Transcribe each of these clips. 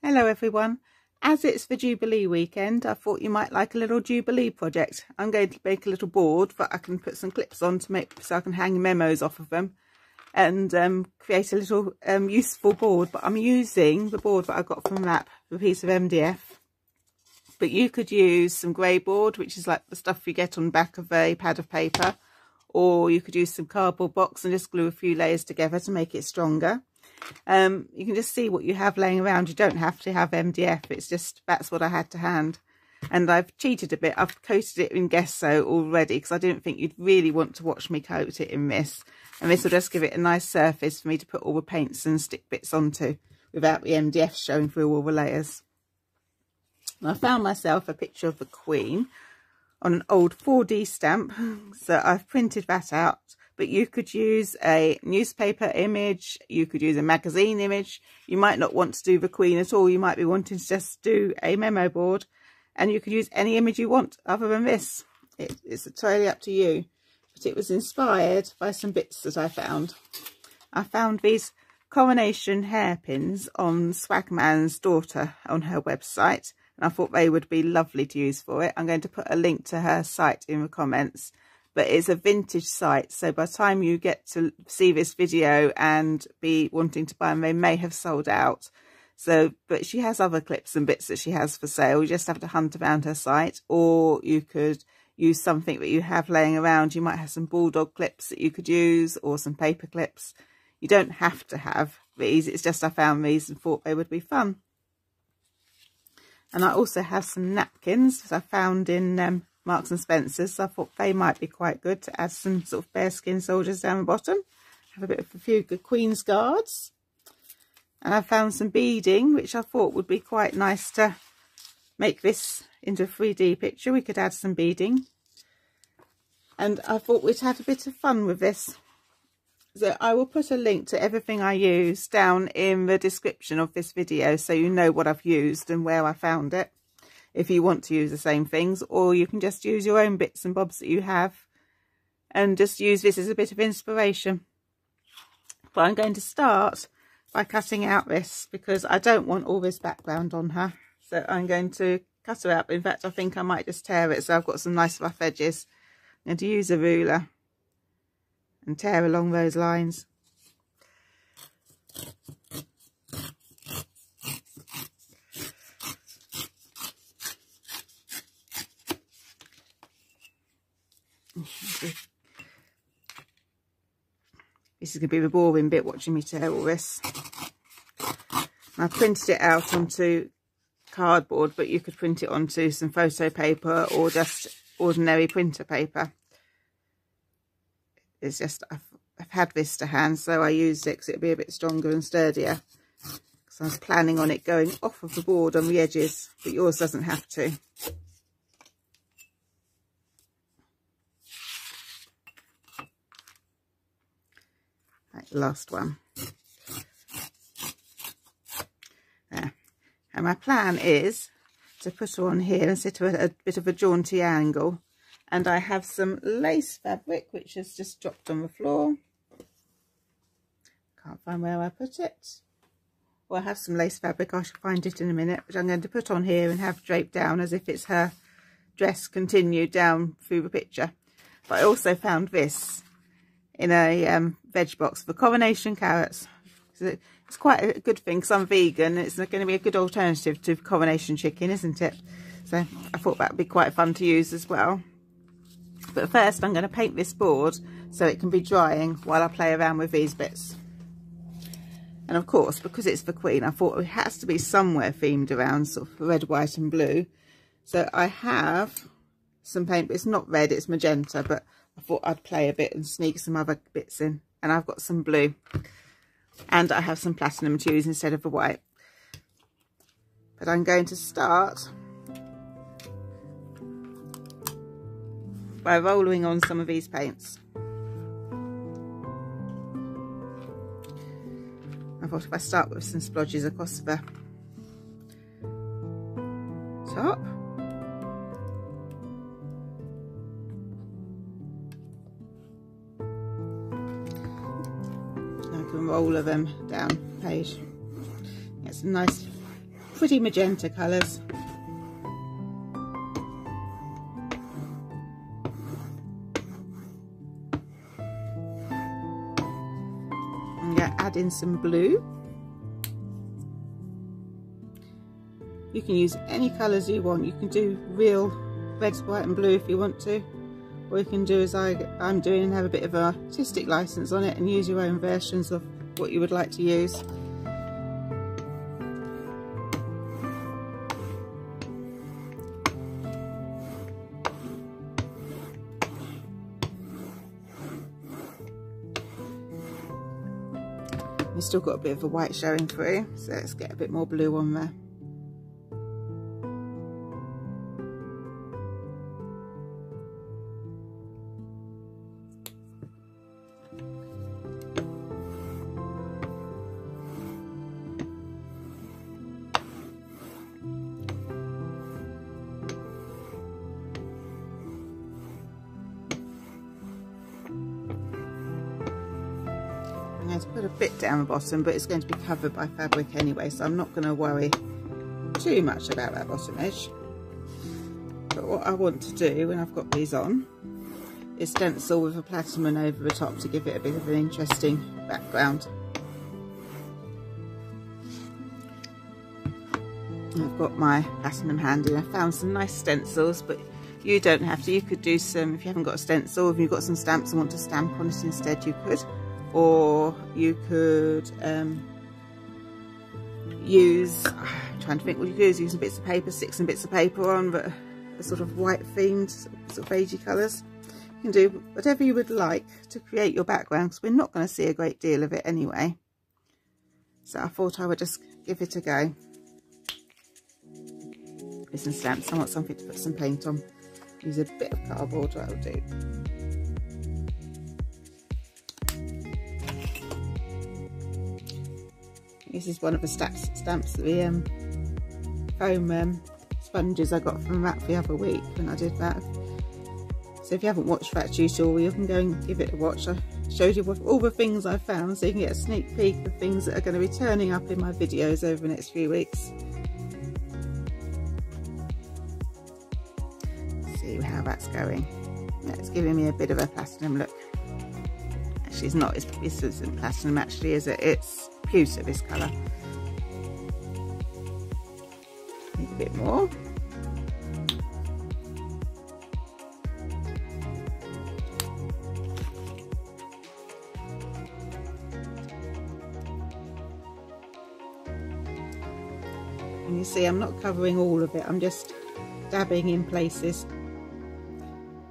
Hello everyone. As it's the Jubilee weekend, I thought you might like a little Jubilee project. I'm going to make a little board that I can put some clips on to make so I can hang memos off of them and create a little useful board. But I'm using the board that I got from Map, a piece of MDF. But you could use some grey board, which is like the stuff you get on the back of a pad of paper, or you could use some cardboard box and just glue a few layers together to make it stronger. You can just see what you have laying around. You don't have to have MDF. It's just that's what I had to hand, and I've cheated a bit. I've coated it in gesso already because I didn't think you'd really want to watch me coat it in this, and this will just give it a nice surface for me to put all the paints and stick bits onto without the MDF showing through all the layers. And I found myself a picture of the Queen on an old 4D stamp, so I've printed that out. But you could use a newspaper image, you could use a magazine image. You might not want to do the Queen at all. You might be wanting to just do a memo board, and you could use any image you want other than this. It's totally up to you. But it was inspired by some bits that I found. I found these coronation hairpins on Swagman's daughter on her website, and I thought they would be lovely to use for it. I'm going to put a link to her site in the comments. But it's a vintage site, so by the time you get to see this video and be wanting to buy them, they may have sold out. So, but she has other clips and bits that she has for sale. You just have to hunt around her site, or you could use something that you have laying around. You might have some bulldog clips that you could use, or some paper clips. You don't have to have these. It's just I found these and thought they would be fun. And I also have some napkins that I found in Marks and Spencer's, so I thought they might be quite good to add some sort of bearskin soldiers down the bottom. Have a few good Queen's Guards. And I found some beading, which I thought would be quite nice to make this into a 3D picture. We could add some beading. And I thought we'd have a bit of fun with this. So I will put a link to everything I use down in the description of this video, so you know what I've used and where I found it, if you want to use the same things, or you can just use your own bits and bobs that you have and just use this as a bit of inspiration. But I'm going to start by cutting out this because I don't want all this background on her. So I'm going to cut her out. In fact, I think I might just tear it, so I've got some nice rough edges. I'm going to use a ruler and tear along those lines. This is going to be the boring bit, watching me tear all this. I printed it out onto cardboard, but you could print it onto some photo paper or just ordinary printer paper. It's just I've had this to hand, so I used it because it'll be a bit stronger and sturdier. Because I was planning on it going off of the board on the edges, but yours doesn't have to. Right, last one. There. And my plan is to put her on here and sit at a bit of a jaunty angle. And I have some lace fabric which has just dropped on the floor. Can't find where I put it. Well, I have some lace fabric, I shall find it in a minute, which I'm going to put on here and have draped down as if it's her dress continued down through the picture. But I also found this in a veg box for coronation carrots. So it's quite a good thing because I'm vegan. It's going to be a good alternative to coronation chicken, isn't it? So I thought that would be quite fun to use as well. But first I'm going to paint this board so it can be drying while I play around with these bits. And of course, because it's the Queen, I thought it has to be somewhere themed around sort of red, white and blue. So I have some paint, but it's not red, it's magenta, but I thought I'd play a bit and sneak some other bits in. And I've got some blue. And I have some platinum to use instead of the white. But I'm going to start by rolling on some of these paints. I thought if I start with some splodges across the top. I can roll them down the page. Get some nice pretty magenta colours. I'm going to add in some blue. You can use any colours you want. You can do real red, white and blue if you want to, or you can do as I'm doing and have a bit of an artistic license on it and use your own versions of what you would like to use. We've still got a bit of a white showing through, so let's get a bit more blue on there. I'm going to put a bit down the bottom, but it's going to be covered by fabric anyway, so I'm not going to worry too much about that bottom edge. But what I want to do when I've got these on is stencil with a platinum over the top to give it a bit of an interesting background. I've got my platinum handy. I found some nice stencils, but you don't have to. You could do some, if you haven't got a stencil, if you've got some stamps and want to stamp on it instead, you could. Or you could use, I'm trying to think what you could use some bits of paper, stick some bits of paper on, but a sort of white themed, sort of beigey colours. You can do whatever you would like to create your background, because we're not going to see a great deal of it anyway. So I thought I would just give it a go. With some stamps, I want something to put some paint on. Use a bit of cardboard, that'll do. This is one of the stamps, the foam sponges I got from Matt the other week when I did that. So if you haven't watched that tutorial, you can go and give it a watch. I showed you all the things I found, so you can get a sneak peek of things that are going to be turning up in my videos over the next few weeks. See how that's going. It's giving me a bit of a platinum look. Actually, it's not. This isn't platinum actually, is it? It's pewter, this colour. Need a bit more. And you see, I'm not covering all of it. I'm just dabbing in places.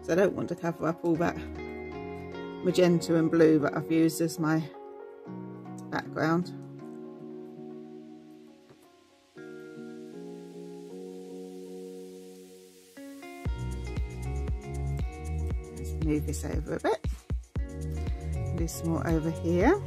So I don't want to cover up all that magenta and blue that I've used as my background. Let's move this over a bit. Do some more over here.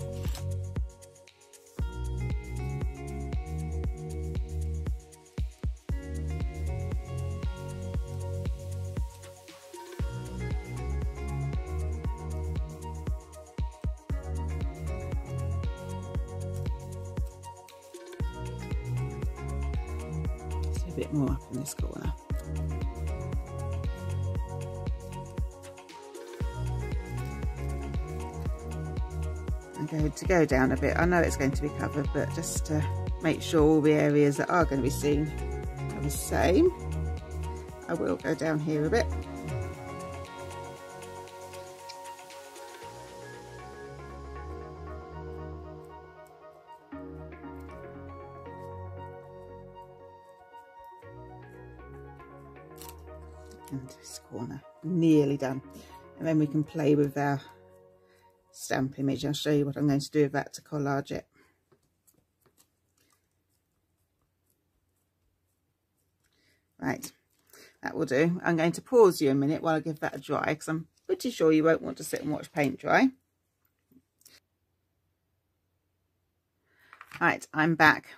A bit more up in this corner. I'm going to go down a bit. I know it's going to be covered, but just to make sure all the areas that are going to be seen are the same, I will go down here a bit. And this corner, nearly done, and then we can play with our stamp image. I'll show you what I'm going to do with that to collage it. Right, that will do. I'm going to pause you a minute while I give that a dry, because I'm pretty sure you won't want to sit and watch paint dry. Right, I'm back.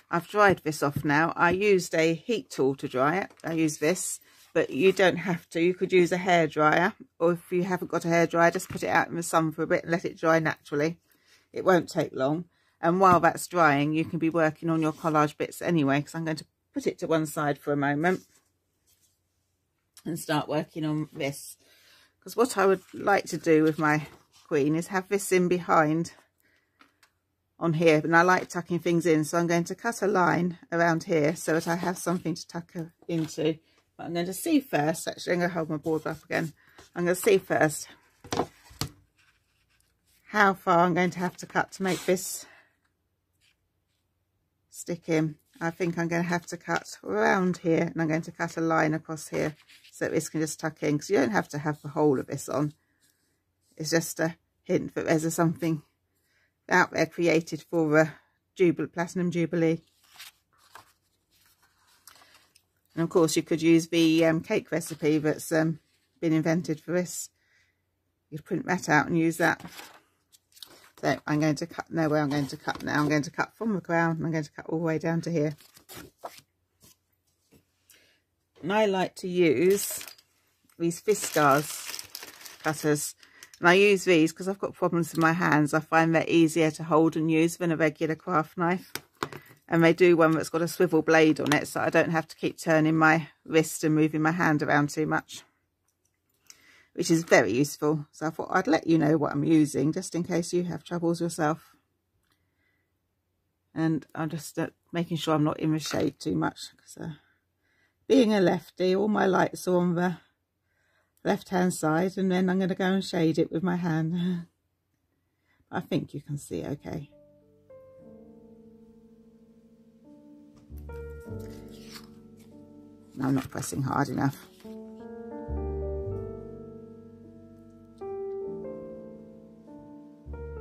I've dried this off now. I used a heat tool to dry it. I use this, but you don't have to. You could use a hairdryer, or if you haven't got a hairdryer, just put it out in the sun for a bit and let it dry naturally. It won't take long. And while that's drying, you can be working on your collage bits anyway, because I'm going to put it to one side for a moment and start working on this. Because what I would like to do with my queen is have this in behind on here, and I like tucking things in, so I'm going to cut a line around here so that I have something to tuck into. But I'm going to see first, actually I'm going to hold my board up again, I'm going to see first how far I'm going to have to cut to make this stick in. I think I'm going to have to cut around here, and I'm going to cut a line across here so that this can just tuck in, because you don't have to have the whole of this on. It's just a hint that there's something out there created for Platinum Jubilee. And of course you could use the cake recipe that's been invented for this. You could print that out and use that. So I'm going to cut, no, where I'm going to cut now, I'm going to cut from the crown, and I'm going to cut all the way down to here. And I like to use these Fiskars cutters. And I use these because I've got problems with my hands. I find they're easier to hold and use than a regular craft knife. And they do one that's got a swivel blade on it, so I don't have to keep turning my wrist and moving my hand around too much, which is very useful. So I thought I'd let you know what I'm using, just in case you have troubles yourself. And I'm just making sure I'm not in the shade too much, because being a lefty, all my lights are on the left hand side, and then I'm going to go and shade it with my hand. I think you can see okay. No, I'm not pressing hard enough.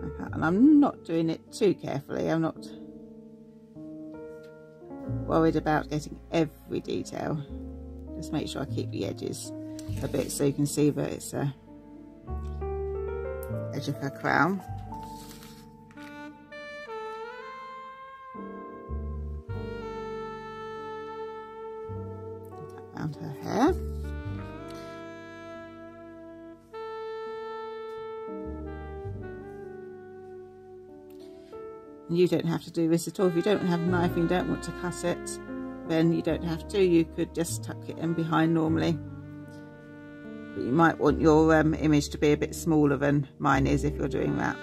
Okay, and I'm not doing it too carefully. I'm not worried about getting every detail. Just make sure I keep the edges a bit so you can see that it's a edge of her crown. Around her hair. And you don't have to do this at all. If you don't have a knife and you don't want to cut it, then you don't have to. You could just tuck it in behind normally. But you might want your image to be a bit smaller than mine is if you're doing that.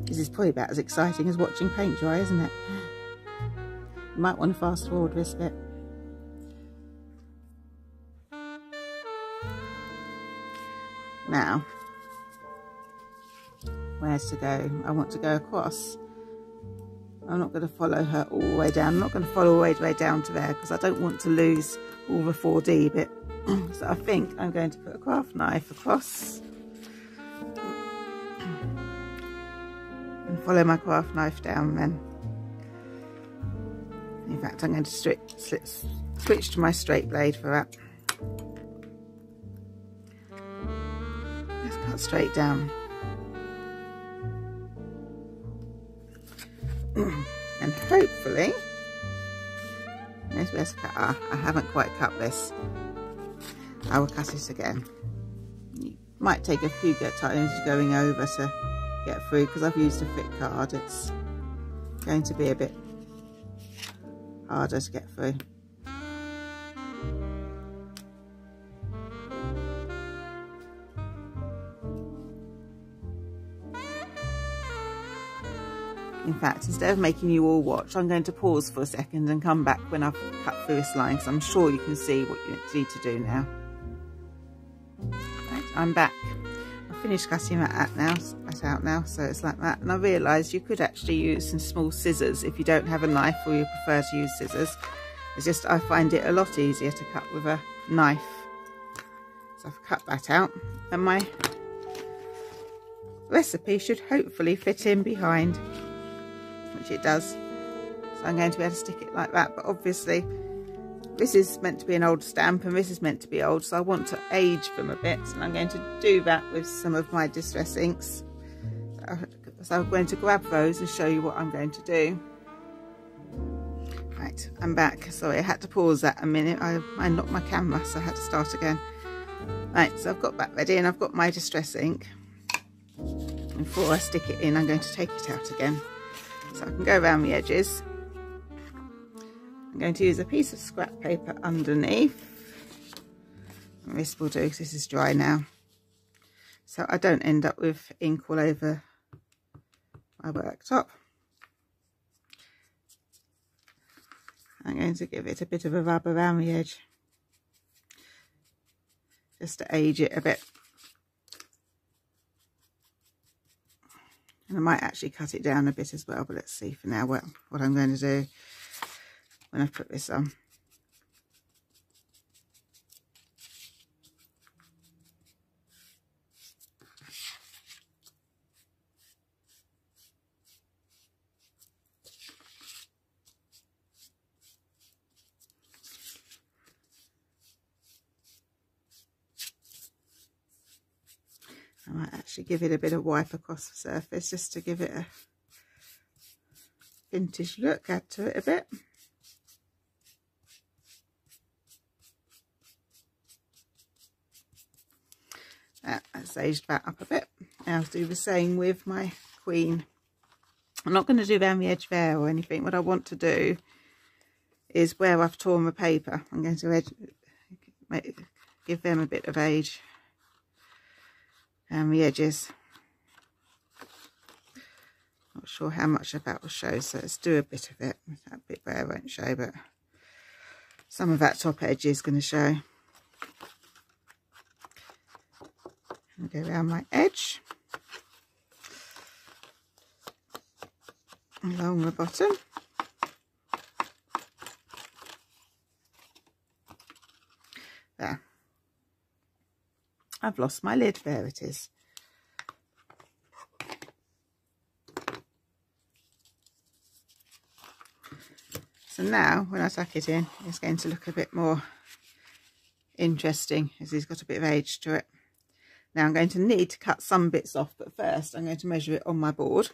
This is probably about as exciting as watching paint dry, isn't it? You might want to fast forward this bit. Now, where to go? I want to go across. I'm not going to follow her all the way down. I'm not going to follow all the way down to there because I don't want to lose all the 4D bit. So I think I'm going to put a craft knife across and follow my craft knife down then. In fact, I'm going to switch to my straight blade for that. Let's cut straight down. And hopefully, let's cut. I haven't quite cut this. I will cut it again. You might take a few times going over to get through because I've used a thick card. It's going to be a bit harder to get through. In fact, instead of making you all watch, I'm going to pause for a second and come back when I've cut through this line, because I'm sure you can see what you need to do now. Right, I'm back. I've finished cutting that out now, so it's like that. And I realised you could actually use some small scissors if you don't have a knife or you prefer to use scissors. It's just I find it a lot easier to cut with a knife. So I've cut that out, and my recipe should hopefully fit in behind, which it does. So I'm going to be able to stick it like that, but obviously this is meant to be an old stamp and this is meant to be old, so I want to age them a bit, and I'm going to do that with some of my distress inks. So I'm going to grab those and show you what I'm going to do. Right, I'm back. Sorry, I had to pause that a minute. I knocked my camera, so I had to start again. Right, so I've got that ready and I've got my distress ink. Before I stick it in, I'm going to take it out again, so I can go around the edges. I'm going to use a piece of scrap paper underneath. And this will do because this is dry now, so I don't end up with ink all over my worktop. I'm going to give it a bit of a rub around the edge, just to age it a bit. And I might actually cut it down a bit as well, but let's see for now what I'm going to do when I put this on. I might actually give it a bit of wipe across the surface just to give it a vintage look, add to it a bit. That's aged that up a bit. Now I'll do the same with my queen. I'm not going to do around the edge there or anything. What I want to do is where I've torn the paper, I'm going to give them a bit of age around the edges. Not sure how much of that will show, so let's do a bit of it. That bit there won't show, but some of that top edge is going to show. I'll go around my edge, along the bottom. There. I've lost my lid. There it is. So now when I tuck it in, it's going to look a bit more interesting as it's got a bit of age to it. Now I'm going to need to cut some bits off, but first I'm going to measure it on my board.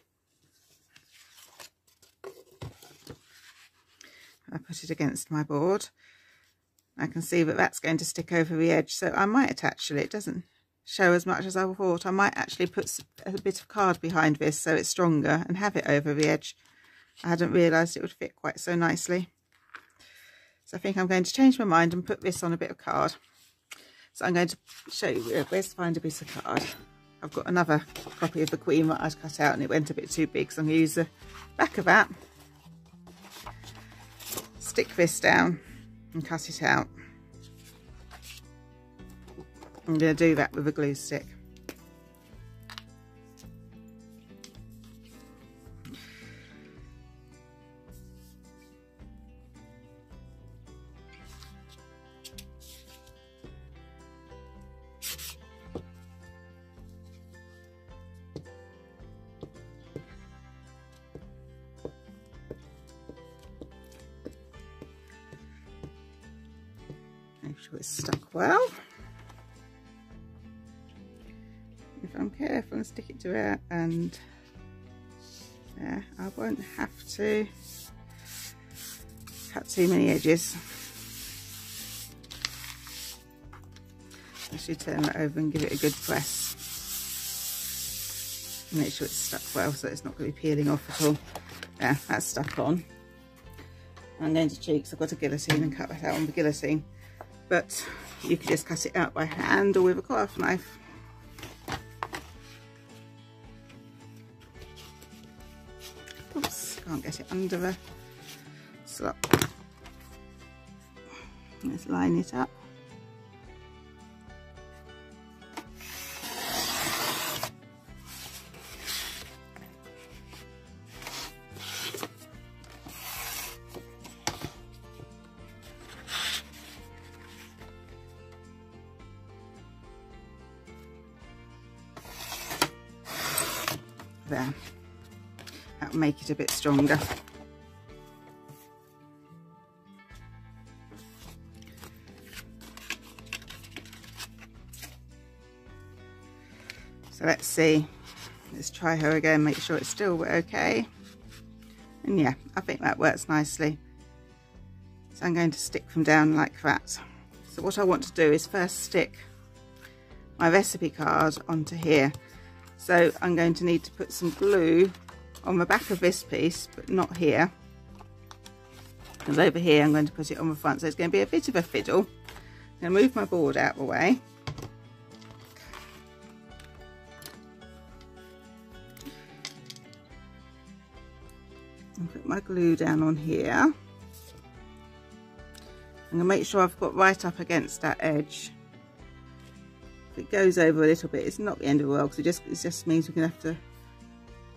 I put it against my board. I can see that that's going to stick over the edge, so I might actually, it doesn't show as much as I thought, I might actually put a bit of card behind this so it's stronger and have it over the edge. I hadn't realised it would fit quite so nicely. So I think I'm going to change my mind and put this on a bit of card. So I'm going to show you where to find a piece of card. I've got another copy of the Queen that I'd cut out and it went a bit too big, so I'm going to use the back of that, stick this down and cut it out. I'm going to do that with a glue stick. Make sure it's stuck well. If I'm careful and stick it to it, and yeah, I won't have to cut too many edges. I should turn that over and give it a good press. Make sure it's stuck well so it's not going to be peeling off at all. Yeah, that's stuck on. I'm going to cheeks. I've got a guillotine and cut that out on the guillotine. But you can just cut it out by hand or with a craft knife. Oops, can't get it under the slot. Let's line it up. There, that'll make it a bit stronger. So let's see Let's try her again, make sure it's still okay. And yeah, I think that works nicely. So I'm going to stick them down like that. So what I want to do is first stick my recipe card onto here. So I'm going to need to put some glue on the back of this piece, but not here. Because over here I'm going to put it on the front, so it's going to be a bit of a fiddle. I'm going to move my board out of the way. And put my glue down on here. I'm going to make sure I've got right up against that edge. If it goes over a little bit, it's not the end of the world, because it just means we're going to have to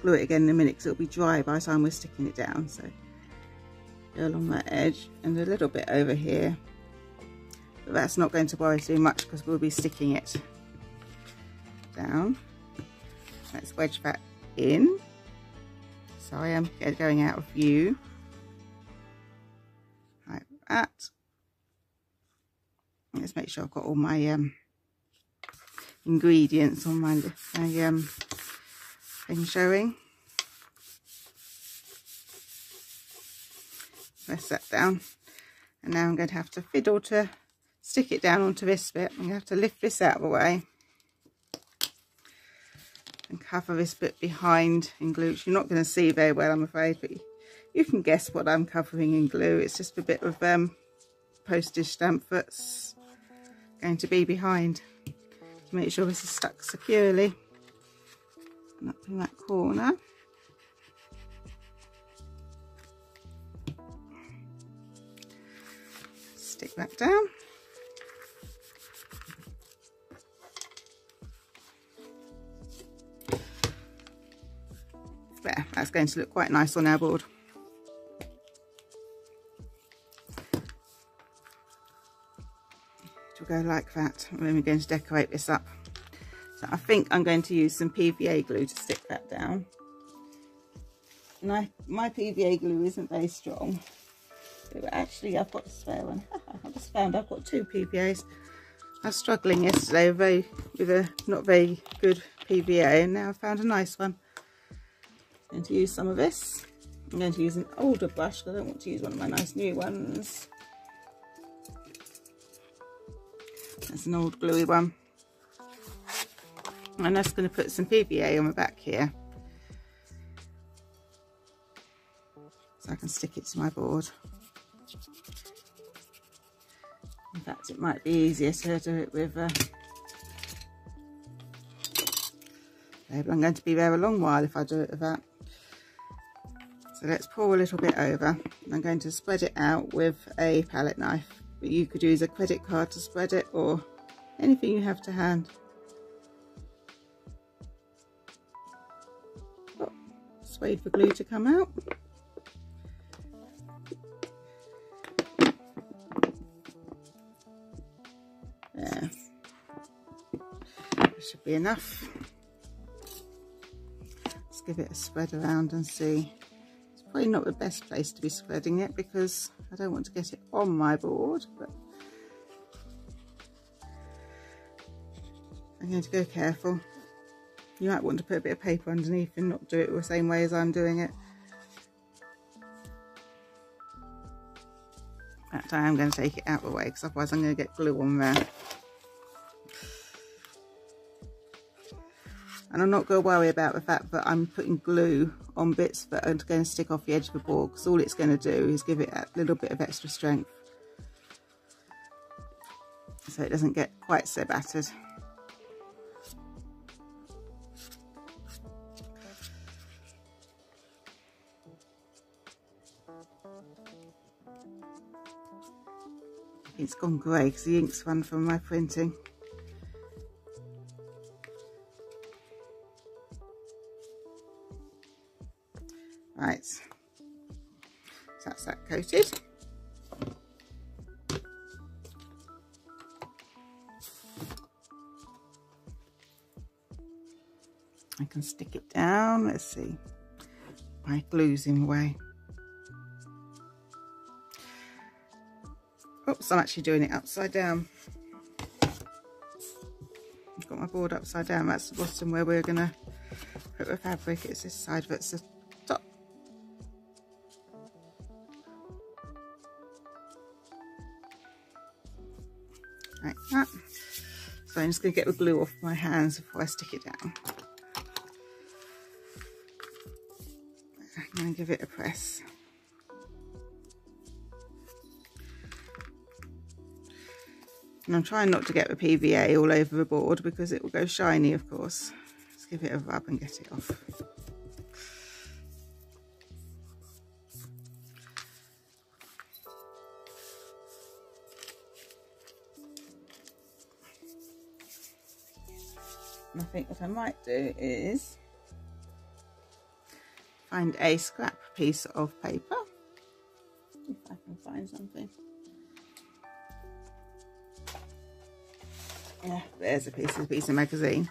glue it again in a minute, because it'll be dry by the time we're sticking it down. So go along that edge and a little bit over here, but that's not going to worry too much because we'll be sticking it down. Let's wedge that in. Sorry, I'm going out of view like that. Let's make sure I've got all my ingredients on my thing showing. Press that down, and now I'm going to have to fiddle to stick it down onto this bit. I'm going to have to lift this out of the way and cover this bit behind in glue, which you're not going to see very well, I'm afraid, but you can guess what I'm covering in glue. It's just a bit of postage stamp that's going to be behind to make sure this is stuck securely. And up in that corner. Stick that down. There, that's going to look quite nice on our board. It will go like that, and then we're going to decorate this up. So I think I'm going to use some PVA glue to stick that down. And my PVA glue isn't very strong. So actually, I've got a spare one. I just found I've got 2 PVAs. I was struggling yesterday with a not very good PVA, and now I've found a nice one. I'm going to use some of this. I'm going to use an older brush because I don't want to use one of my nice new ones. That's an old gluey one. I'm just going to put some PVA on the back here, so I can stick it to my board. In fact, it might be easier to do it with but I'm going to be there a long while if I do it with that. So let's pour a little bit over. I'm going to spread it out with a palette knife, but you could use a credit card to spread it, or anything you have to hand. Oh, just wait for glue to come out. There. That should be enough. Let's give it a spread around and see. It's probably not the best place to be spreading it because I don't want to get it on my board, but I'm going to go careful. You might want to put a bit of paper underneath and not do it the same way as I'm doing it. That time I'm going to take it out of the way because otherwise I'm going to get glue on there. And I'm not going to worry about the fact that I'm putting glue on bits that are going to stick off the edge of the board, because all it's going to do is give it a little bit of extra strength so it doesn't get quite so battered. It's gone grey because the ink's run from my printing. Right, so that's that coated. I can stick it down. Let's see, my glue's in the way. Oops, I'm actually doing it upside down. I've got my board upside down. That's the bottom where we're gonna Put the fabric, it's this side that's the top. Like that. So I'm just going to get the glue off my hands before I stick it down. I'm going to give it a press. And I'm trying not to get the PVA all over the board because it will go shiny, of course. Just give it a rub and get it off. And I think what I might do is find a scrap piece of paper, if I can find something. Yeah, there's a piece of magazine.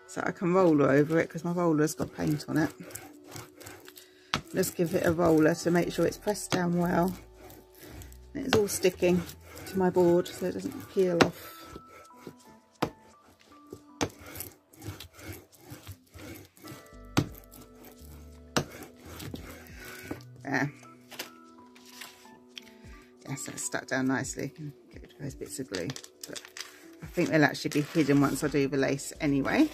So I can roller over it because my roller's got paint on it. Just give it a roller to make sure it's pressed down well. And it's all sticking to my board so it doesn't peel off. There. Yes, that's stuck down nicely. Get rid of those bits of glue. But I think they'll actually be hidden once I do the lace anyway.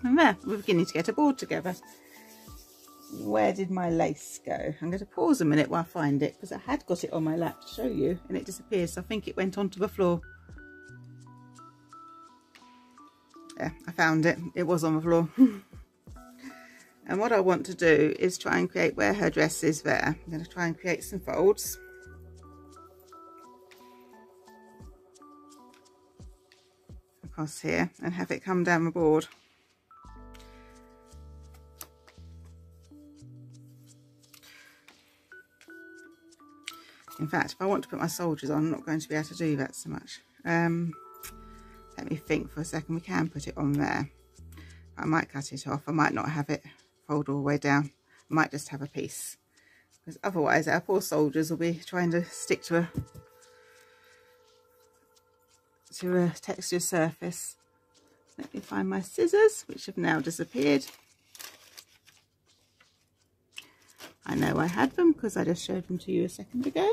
And there, we're beginning to get a board together. Where did my lace go? I'm going to pause a minute while I find it because I had got it on my lap to show you and it disappeared. So I think it went onto the floor. Yeah, I found it. It was on the floor. And what I want to do is try and create where her dress is there. I'm going to try and create some folds. Across here and have it come down the board. In fact, if I want to put my soldiers on, I'm not going to be able to do that so much. Let me think for a second. We can put it on there. I might cut it off. I might not have it fold all the way down. I might just have a piece. Because otherwise our poor soldiers will be trying to stick to a textured surface. Let me find my scissors, which have now disappeared. I know I had them because I just showed them to you a second ago.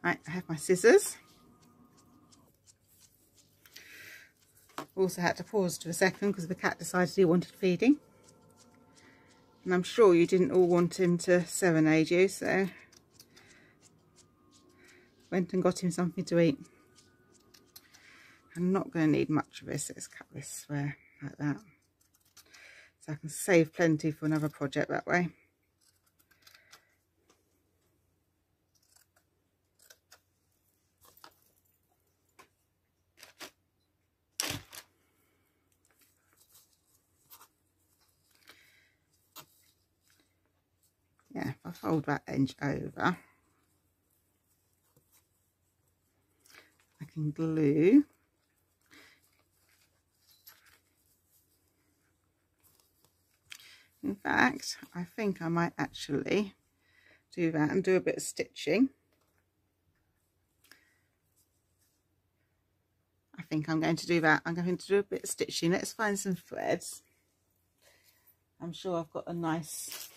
Right, I have my scissors. Also had to pause for a second because the cat decided he wanted feeding. And I'm sure you didn't all want him to serenade you, so went and got him something to eat. I'm not going to need much of this. Let's cut this square like that. So I can save plenty for another project that way. Yeah, if I fold that edge over, I can glue in fact, I think I might actually do that and do a bit of stitching. I think I'm going to do that. I'm going to do a bit of stitching. Let's find some threads. I'm sure I've got a nice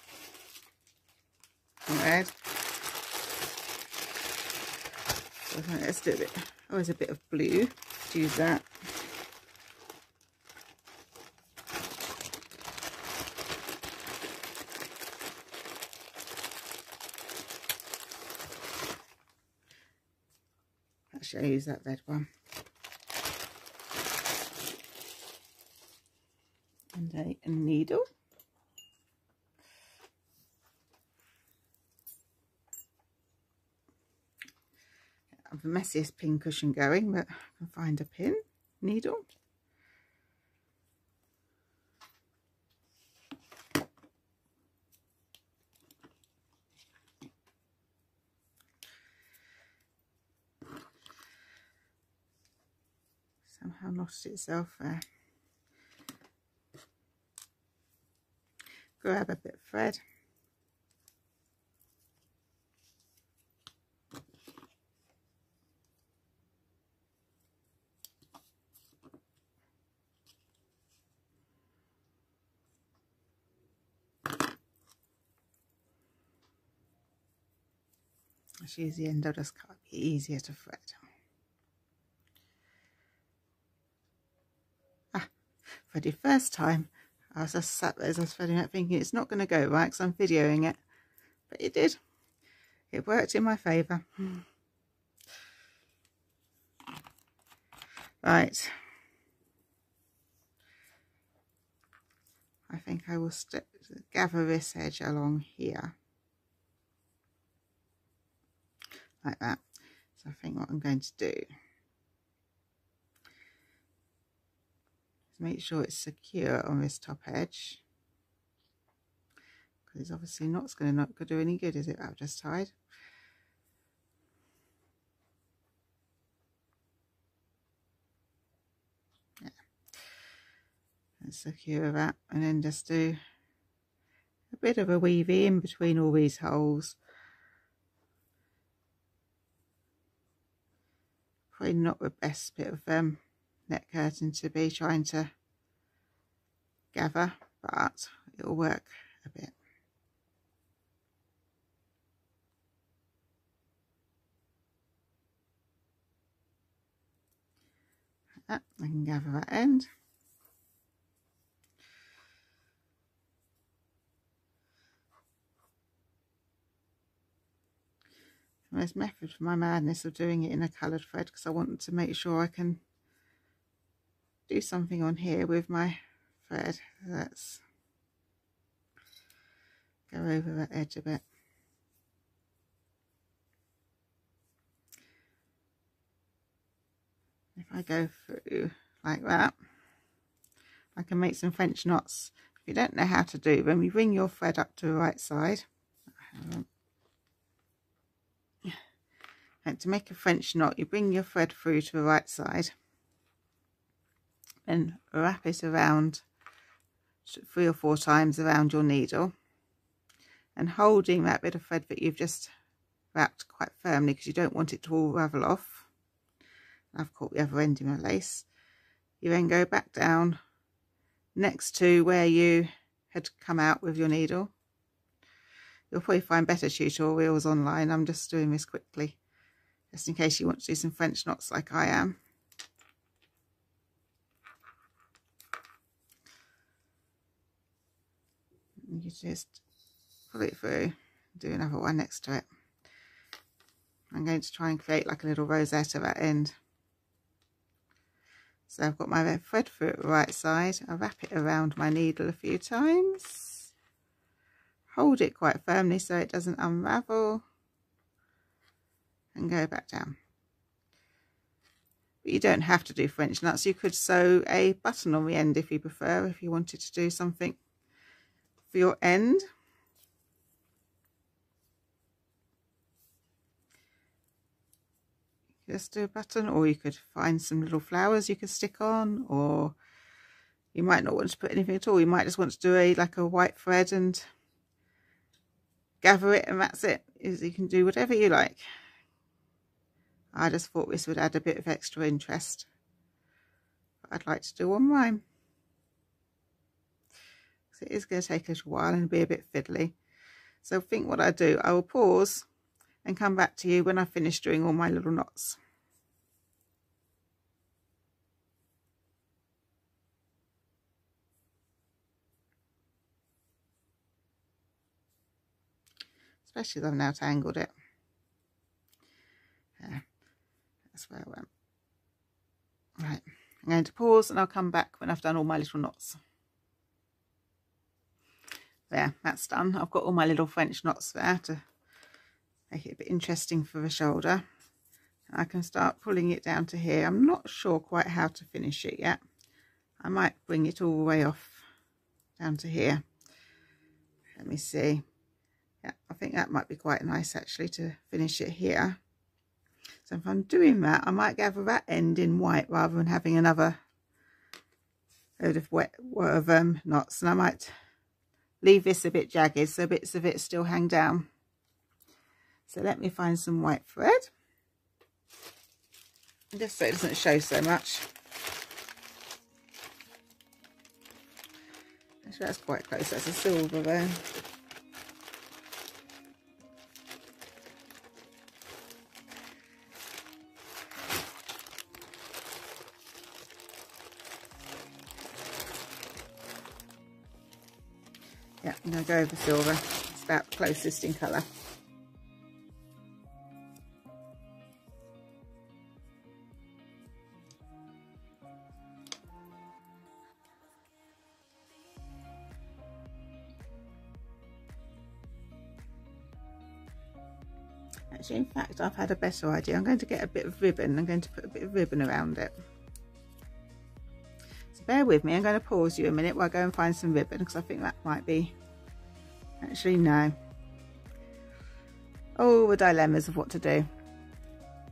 thread. So let's do a bit. Oh, there's a bit of blue. Let's use that. Actually, I'll use that red one. And a needle. I have the messiest pin cushion going, but I can find a pin, needle. Somehow lost itself there. Grab a bit of thread. Let's use the end, I'll just cut it easier to thread. For the first time, I was just sat there as I was threading it thinking it's not going to go right because I'm videoing it, but it did. It worked in my favour. Right, I think I will gather this edge along here like that. So I think what I'm going to do is make sure it's secure on this top edge, because it's obviously not going to do any good, is it? I've just tied. Yeah, and secure that, and then just do a bit of a weaving in between all these holes. Probably not the best bit of net curtain to be trying to gather, but it'll work a bit. Like that, I can gather that end. There's method for my madness of doing it in a coloured thread, because I wanted to make sure I can do something on here with my thread. Let's go over that edge a bit. If I go through like that, I can make some French knots. If you don't know how to do them, you bring your thread up to the right side. And to make a French knot, you bring your thread through to the right side and wrap it around 3 or 4 times around your needle, and holding that bit of thread that you've just wrapped quite firmly, because you don't want it to all ravel off. I've caught the other end in my lace. You then go back down next to where you had come out with your needle. You'll probably find better tutorials online. I'm just doing this quickly, just in case you want to do some French knots like I am. You just pull it through, do another one next to it. I'm going to try and create like a little rosette at that end. So I've got my thread through at the right side. I wrap it around my needle a few times, hold it quite firmly so it doesn't unravel, and go back down. But you don't have to do French knots. You could sew a button on the end if you prefer, if you wanted to do something for your end. Just do a button, or you could find some little flowers you could stick on, or you might not want to put anything at all. You might just want to do like a white thread and gather it, and that's it. You can do whatever you like. I just thought this would add a bit of extra interest. I'd like to do one mine. So it is going to take a little while and be a bit fiddly. So I think what I do, I will pause and come back to you when I finish doing all my little knots. Especially as I've now tangled it. Yeah, that's where I went. Right, I'm going to pause and I'll come back when I've done all my little knots. There, that's done. I've got all my little French knots there to make it a bit interesting for the shoulder. I can start pulling it down to here. I'm not sure quite how to finish it yet. I might bring it all the way off down to here. Let me see. Yeah, I think that might be quite nice actually to finish it here. So if I'm doing that, I might gather that end in white rather than having another load of knots, and I might leave this a bit jagged so bits of it still hang down. So let me find some white thread, just so it doesn't show so much. Actually, that's quite close. That's a silver there. Yeah, I'm going to go over silver. It's about the closest in colour. Actually, in fact, I've had a better idea. I'm going to get a bit of ribbon. I'm going to put a bit of ribbon around it. So bear with me. I'm going to pause you a minute while I go and find some ribbon, because I think that might be... Actually, no. Oh, the dilemmas of what to do.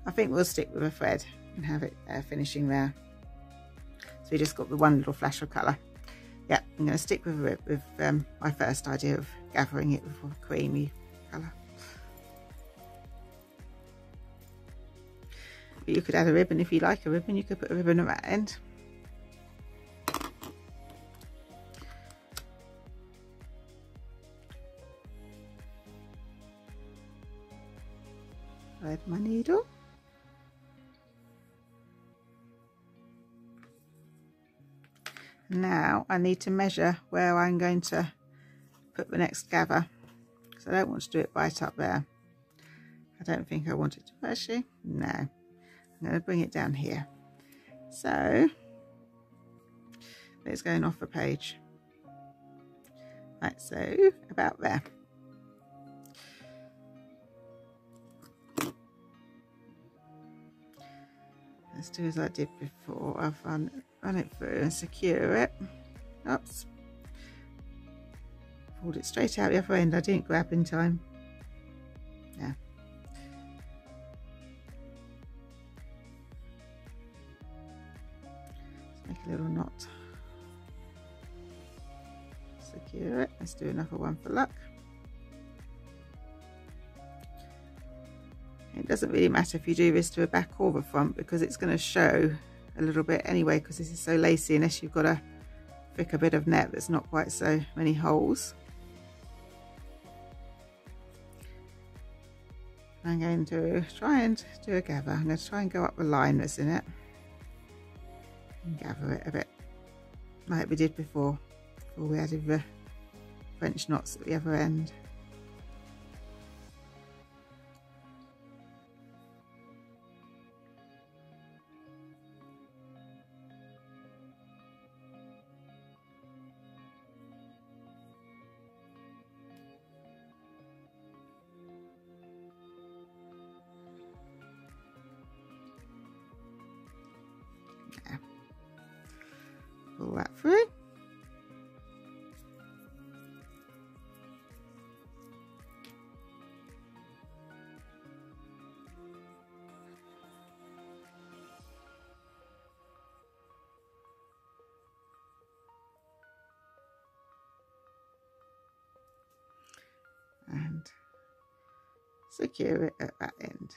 I think we'll stick with a thread and have it finishing there. So we just got the one little flash of colour. Yeah, I'm going to stick with my first idea of gathering it with a creamy colour. But you could add a ribbon if you like a ribbon. You could put a ribbon at that end. Thread my needle. Now I need to measure where I'm going to put the next gather, because I don't want to do it right up there. I don't think I want it to, actually, no. I'm going to bring it down here. So it's going off the page. Right, so about there. Let's do as I did before. I've run it through and secure it. Oops. Pulled it straight out the other end. I didn't grab in time. Yeah. Let's make a little knot. Secure it. Let's do another one for luck. It doesn't really matter if you do this to the back or the front, because it's going to show a little bit anyway, because this is so lacy, unless you've got a thicker bit of net that's not quite so many holes. I'm going to try and do a gather. I'm going to try and go up the line that's in it and gather it a bit like we did before we added the French knots at the other end. Pull that through. And secure it at that end.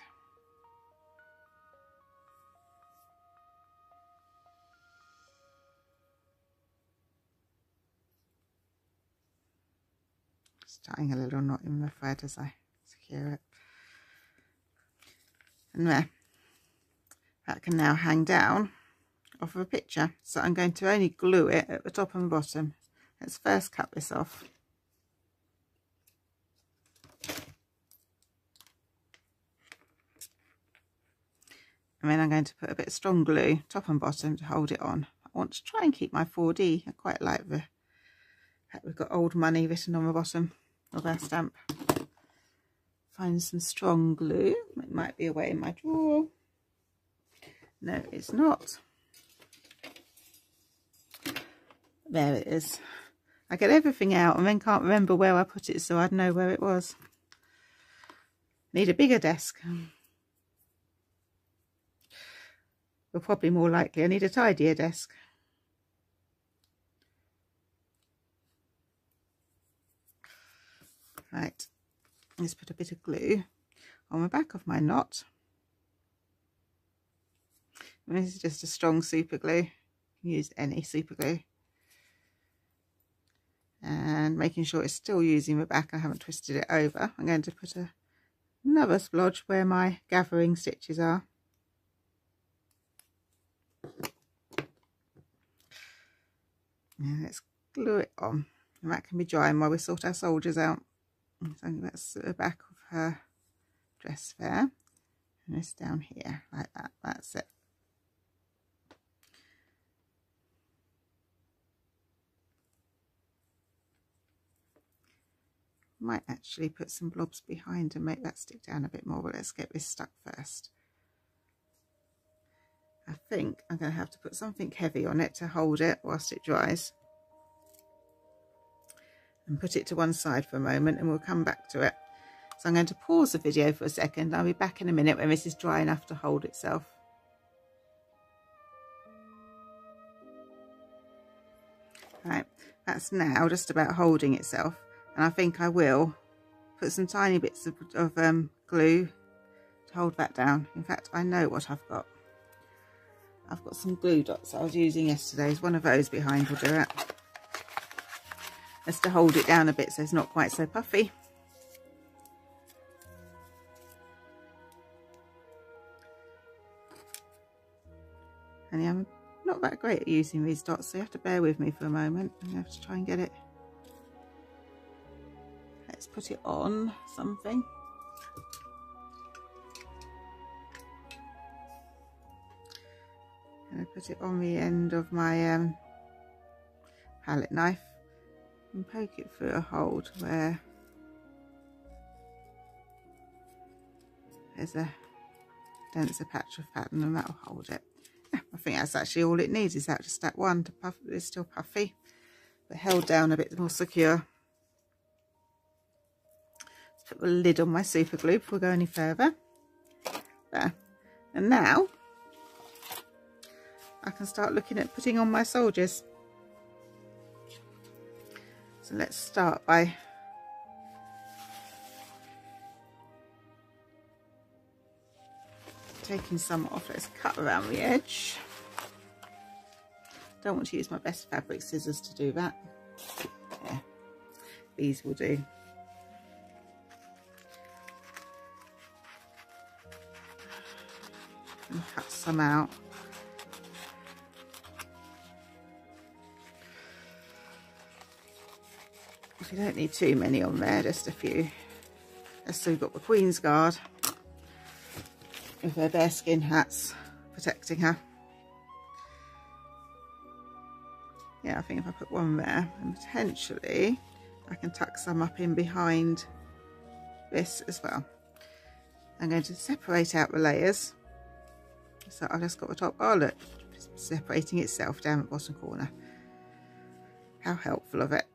Just tying a little knot in the thread as I secure it. And there, that can now hang down off of a picture. So I'm going to only glue it at the top and bottom. Let's first cut this off. And then I'm going to put a bit of strong glue top and bottom to hold it on. I want to try and keep my 4D. I quite like the fact we've got old money written on the bottom of our stamp. Find some strong glue. It might be away in my drawer. No, it's not. There it is. I get everything out and then can't remember where I put it, so I'd know where it was. Need a bigger desk. Well, probably more likely I need a tidier desk. Right, let's put a bit of glue on the back of my knot. And this is just a strong super glue. You can use any super glue. And making sure it's still using the back, I haven't twisted it over. I'm going to put another splodge where my gathering stitches are. And let's glue it on. And that can be drying while we sort our soldiers out. So that's the back of her dress there. And this down here, like that. That's it. Might actually put some blobs behind and make that stick down a bit more, but let's get this stuck first. I think I'm going to have to put something heavy on it to hold it whilst it dries. And put it to one side for a moment and we'll come back to it. So I'm going to pause the video for a second. I'll be back in a minute when this is dry enough to hold itself. Right, that's now just about holding itself. And I think I will put some tiny bits of glue to hold that down. In fact, I know what I've got. I've got some glue dots I was using yesterday. One of those behind will do it. Just to hold it down a bit so it's not quite so puffy. And yeah, I'm not that great at using these dots, so you have to bear with me for a moment. I'm going to have to try and get it. Let's put it on something. I'm going to put it on the end of my palette knife and poke it through a hole to where there's a denser patch of pattern, and that'll hold it. Yeah, I think that's actually all it needs, is that just that one to puff. It's still puffy, but held down a bit more secure. Put the lid on my super glue before we go any further. There. And now I can start looking at putting on my soldiers. So let's start by taking some off. Let's cut around the edge. Don't want to use my best fabric scissors to do that. Yeah, these will do. And cut some out. You don't need too many on there, just a few. So we've got the Queen's Guard with her bearskin hats protecting her. Yeah, I think if I put one there, and potentially I can tuck some up in behind this as well. I'm going to separate out the layers. So I've just got the top. Oh look, separating itself down the bottom corner. How helpful of it.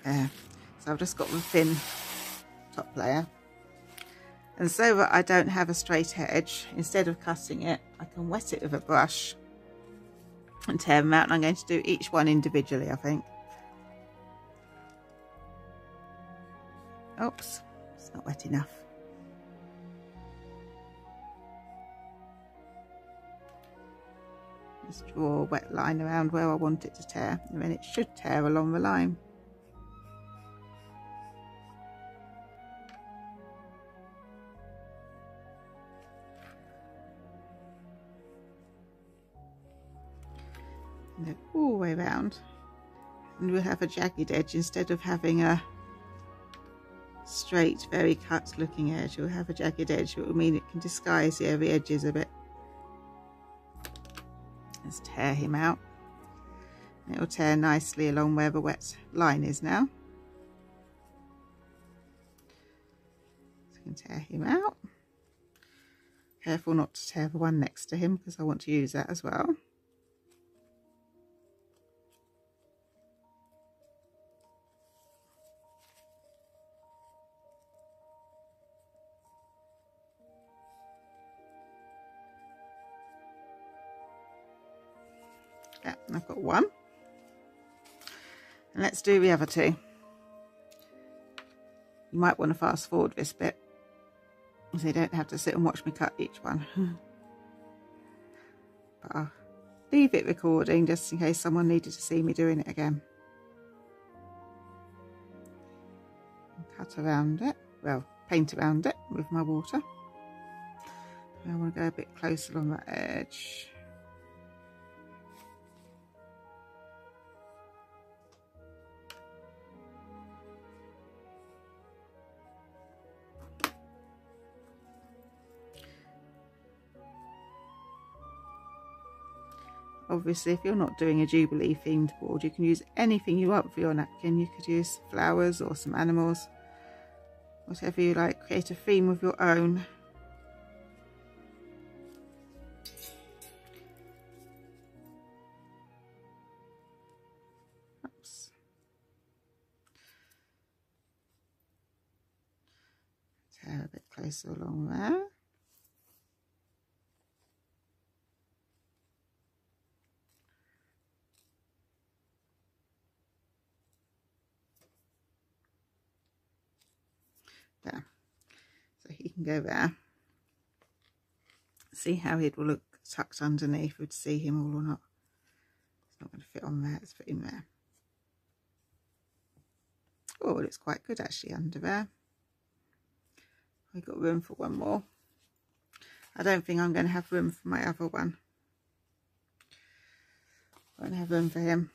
There. So I've just got the thin top layer. And so that I don't have a straight edge, instead of cutting it, I can wet it with a brush and tear them out. And I'm going to do each one individually, I think. Oops, it's not wet enough. Just draw a wet line around where I want it to tear, and then it should tear along the line. And then all the way around, and we'll have a jagged edge instead of having a straight, very cut looking edge. We'll have a jagged edge, which will mean it can disguise the other edges a bit. Let's tear him out. It'll tear nicely along where the wet line is now. So we can tear him out. Careful not to tear the one next to him, because I want to use that as well. Yeah, I've got one. And let's do the other two. You might want to fast forward this bit, so you don't have to sit and watch me cut each one. But I'll leave it recording just in case someone needed to see me doing it again. And cut around it, well, paint around it with my water. I want to go a bit closer on that edge. Obviously, if you're not doing a Jubilee themed board, you can use anything you want for your napkin. You could use flowers or some animals, whatever you like. Create a theme of your own. Oops. Tear a bit closer along there. There, so he can go there. See how it will look tucked underneath. Would see him all or not. It's not going to fit on there. It's fitting there. Oh, it looks quite good actually under there. We've got room for one more. I don't think I'm going to have room for my other one. I won't have room for him.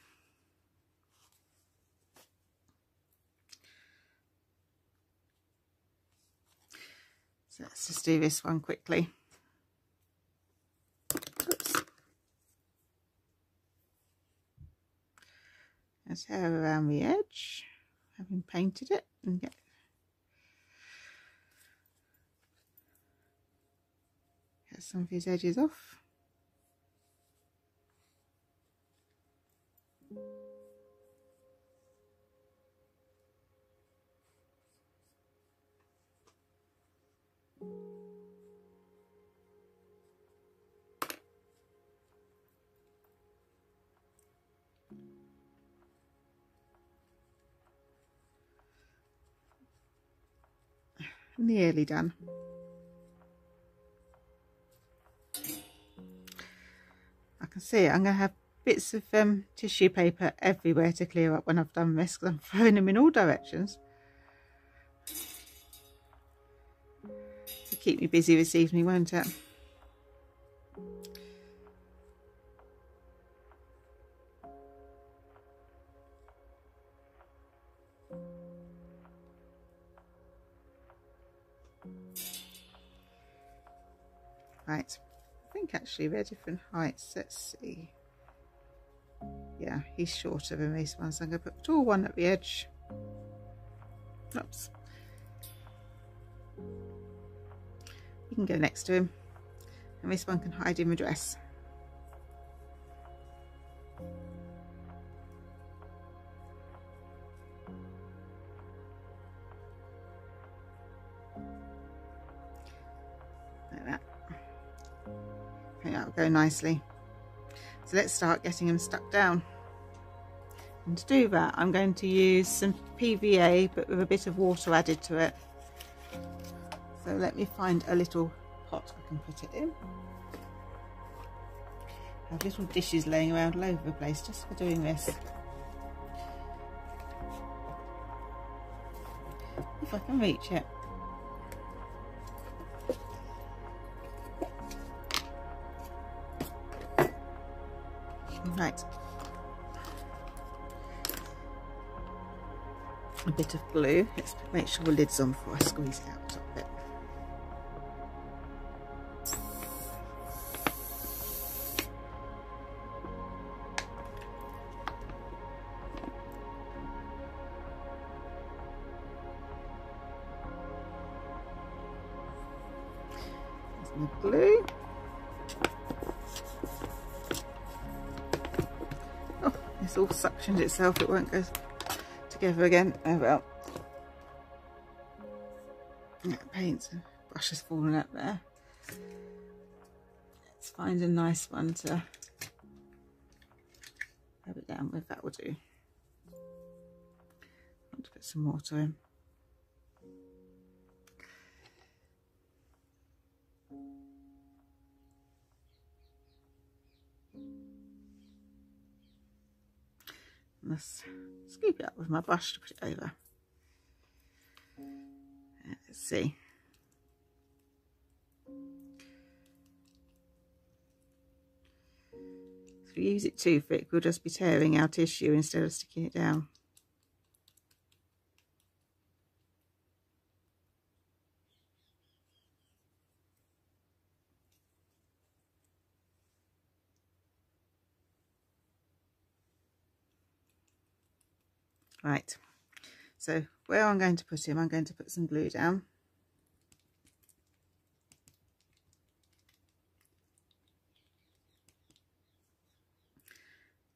So let's just do this one quickly. Oops. Let's hair around the edge, having painted it, and get some of his edges off. Nearly done. I can see it. I'm going to have bits of tissue paper everywhere to clear up when I've done this, because I'm throwing them in all directions. To keep me busy this evening, won't it? Right, I think actually they're different heights. Let's see. Yeah, he's shorter than this one, so I'm going to put all one at the edge. Oops. You can go next to him, and this one can hide in the dress. Like that. I think that'll go nicely. So let's start getting them stuck down. And to do that, I'm going to use some PVA, but with a bit of water added to it. So let me find a little pot I can put it in. I have little dishes laying around all over the place just for doing this. If I can reach it. Right. A bit of glue. Let's make sure the lid's on before I squeeze it out a bit. There's my glue. Oh, it's all suctioned itself. It won't go together again. Oh well. Yeah, paints and brush has fallen out there. Let's find a nice one to rub it down with. That will do. I want to put some water in. Let's scoop it up with my brush to put it over. Let's see. If we use it too thick, we'll just be tearing our tissue instead of sticking it down. Right, so where I'm going to put him, I'm going to put some glue down.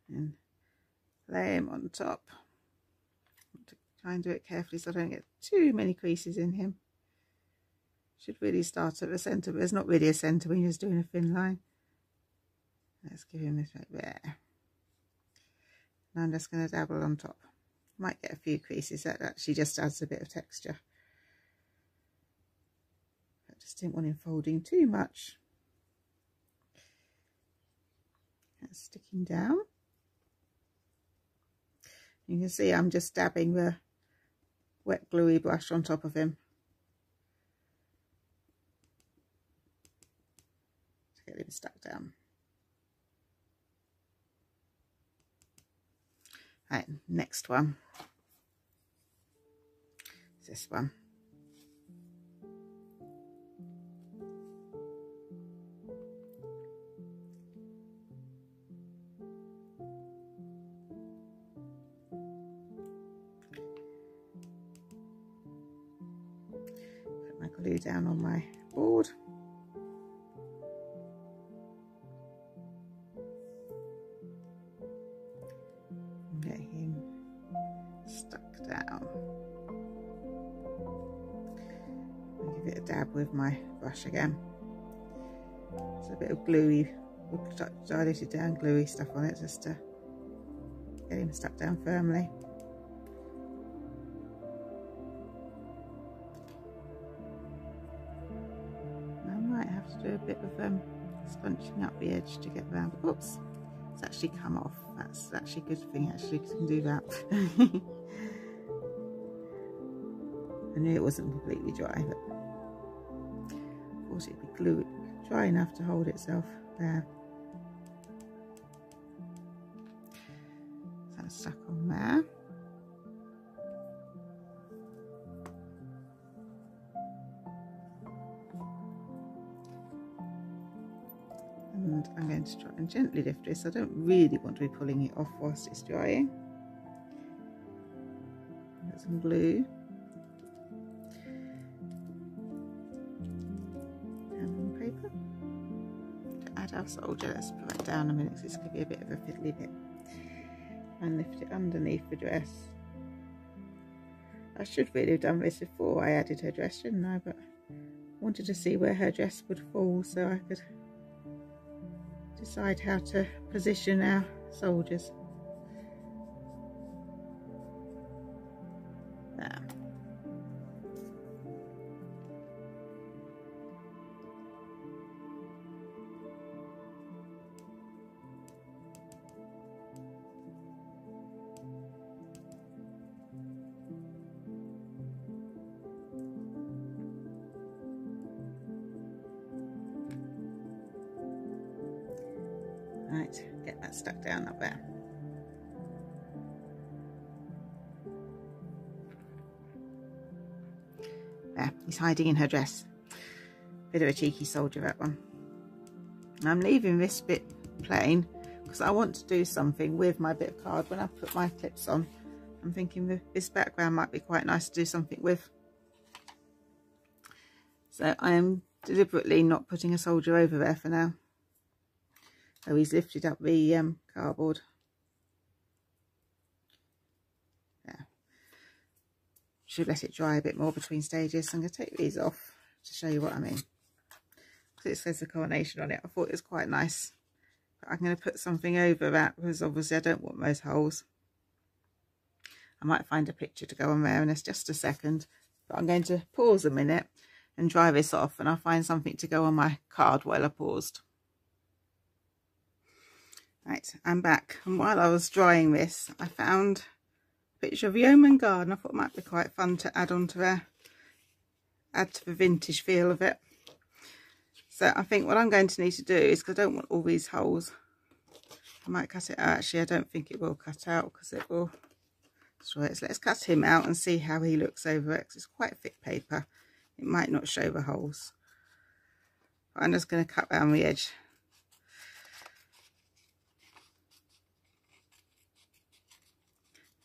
And lay him on top. Try and do it carefully so I don't get too many creases in him. Should really start at the centre, but there's not really a centre when you're just doing a thin line. Let's give him this right there. Now I'm just going to dabble on top. Might get a few creases, that actually just adds a bit of texture. I just didn't want him folding too much. That's sticking down. You can see I'm just dabbing the wet gluey brush on top of him to get him stuck down. Right, next one is this one. Put my glue down on my board. Get him stuck down. I'll give it a dab with my brush again. There's a bit of gluey, diluted down gluey stuff on it just to get him stuck down firmly. I might have to do a bit of scrunching up the edge to get round. Oops. It's actually come off. That's actually a good thing, actually, because I can do that. I knew it wasn't completely dry, but of course it'd be glue dry enough to hold itself there. So that's stuck on there. And I'm going to try and gently lift this. I don't really want to be pulling it off whilst it's drying. Got some glue. And paper. To add our soldier, let's put that down a minute because it's going to be a bit of a fiddly bit. And lift it underneath the dress. I should really have done this before I added her dress, shouldn't I? But I wanted to see where her dress would fall so I could decide how to position our soldiers. There. Right, get that stuck down up there. There, he's hiding in her dress. Bit of a cheeky soldier, that one. And I'm leaving this bit plain because I want to do something with my bit of card when I put my clips on. I'm thinking this background might be quite nice to do something with. So I am deliberately not putting a soldier over there for now. So he's lifted up the cardboard. Yeah. Should let it dry a bit more between stages. So I'm going to take these off to show you what I mean. Because it says the coronation on it. I thought it was quite nice. But I'm going to put something over that because obviously I don't want those holes. I might find a picture to go on there in just a second. But I'm going to pause a minute and dry this off. And I'll find something to go on my card while I paused. Right, I'm back, and while I was drying this, I found a picture of the Yeoman garden. I thought it might be quite fun to add onto there, add to the vintage feel of it. So I think what I'm going to need to do is, because I don't want all these holes, I might cut it out. Actually, I don't think it will cut out because it will destroy it. So let's cut him out and see how he looks over it, because it's quite thick paper. It might not show the holes. But I'm just going to cut around the edge.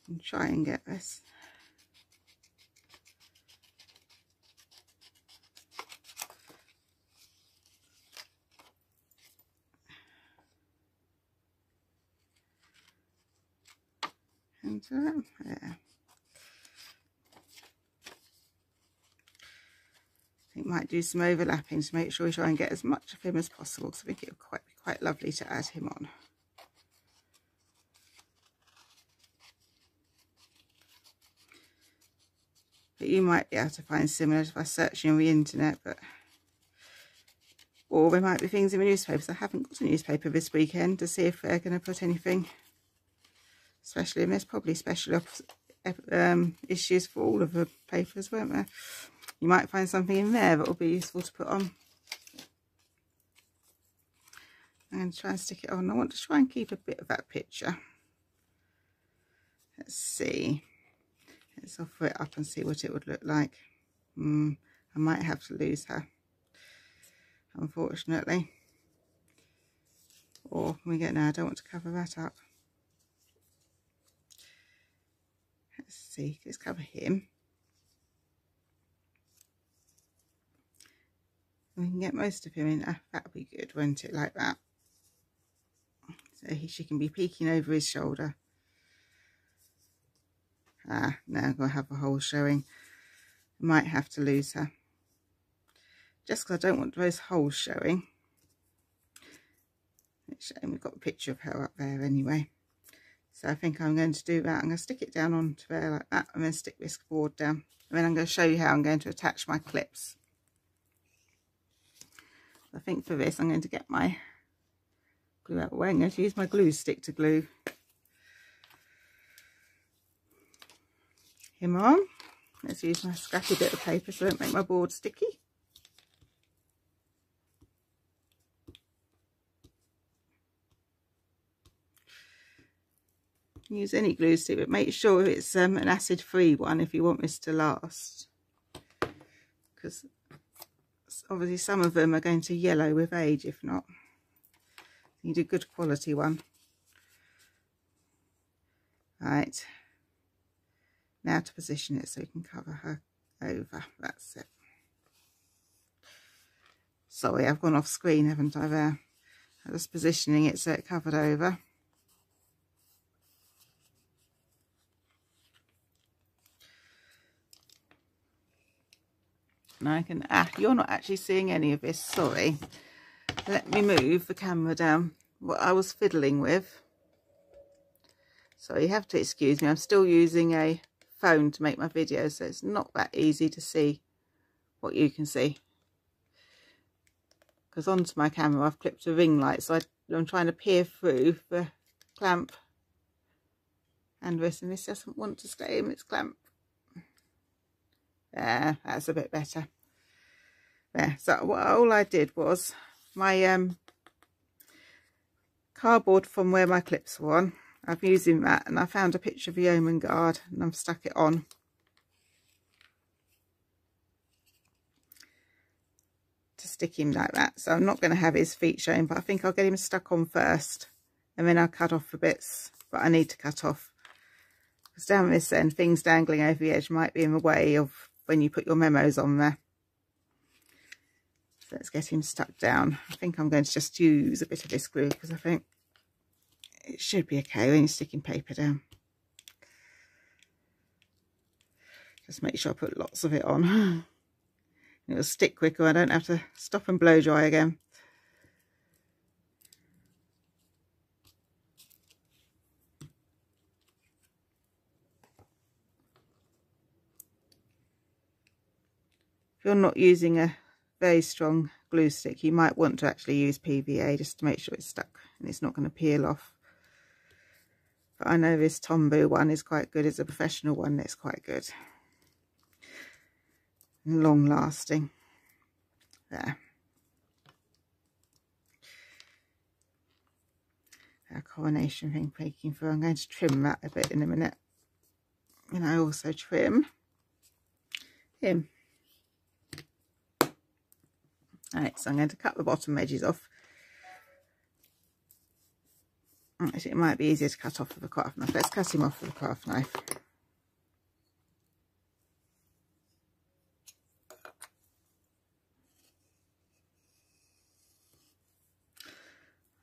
and try and get this. Into it, there. I think might do some overlapping to make sure we try and get as much of him as possible, because I think it would be quite lovely to add him on. But you might be able to find similar by searching on the internet, or there might be things in the newspapers. I haven't got a newspaper this weekend to see if they're going to put anything special in. There's probably special issues for all of the papers, won't there? You might find something in there that will be useful to put on. And try and stick it on. I want to try and keep a bit of that picture. Let's see. Let's offer it up and see what it would look like. I might have to lose her, unfortunately. Or we get now. I don't want to cover that up. Let's see. Let's cover him. We can get most of him in. That would be good, won't it? Like that. So she can be peeking over his shoulder. Now I'm going to have a hole showing. Might have to lose her. Just because I don't want those holes showing. It's a shame we've got a picture of her up there anyway. So I think I'm going to do that. I'm going to stick it down onto there like that, and then stick this board down. And then I'm going to show you how I'm going to attach my clips. I think for this I'm going to get my glue out of the way. I'm going to use my glue stick to glue him on. Let's use my scrappy bit of paper so I don't make my board sticky. Use any glue stick, but make sure it's an acid-free one if you want this to last, because obviously some of them are going to yellow with age if not. You need a good quality one. Right, now to position it so you can cover her over. That's it. Sorry, I've gone off screen, haven't I there? I was positioning it so it covered over. And I can, you're not actually seeing any of this, sorry. Let me move the camera down. What I was fiddling with. So you have to excuse me, I'm still using a phone to make my video, so it's not that easy to see what you can see. Because onto my camera I've clipped a ring light, so I'm trying to peer through the clamp and this doesn't want to stay in its clamp. There, that's a bit better. There, so all I did was my cardboard from where my clips were on, I'm using that, and I found a picture of the Yeoman Guard and I've stuck it on. To stick him like that. So I'm not going to have his feet showing, but I think I'll get him stuck on first and then I'll cut off the bits that I need to cut off. Because down this end, things dangling over the edge might be in the way of when you put your memos on there. So let's get him stuck down. I think I'm going to just use a bit of this glue because I think it should be okay when you're sticking paper down. Just make sure I put lots of it on. It'll stick quicker. I don't have to stop and blow dry again. If you're not using a very strong glue stick, you might want to actually use PVA just to make sure it's stuck and it's not going to peel off. But I know this Tombow one is quite good. It's a professional one that's quite good. And long lasting. There. Our coronation thing breaking through. I'm going to trim that a bit in a minute. And I also trim him. Alright, so I'm going to cut the bottom edges off. Actually, it might be easier to cut off with a craft knife. Let's cut him off with a craft knife.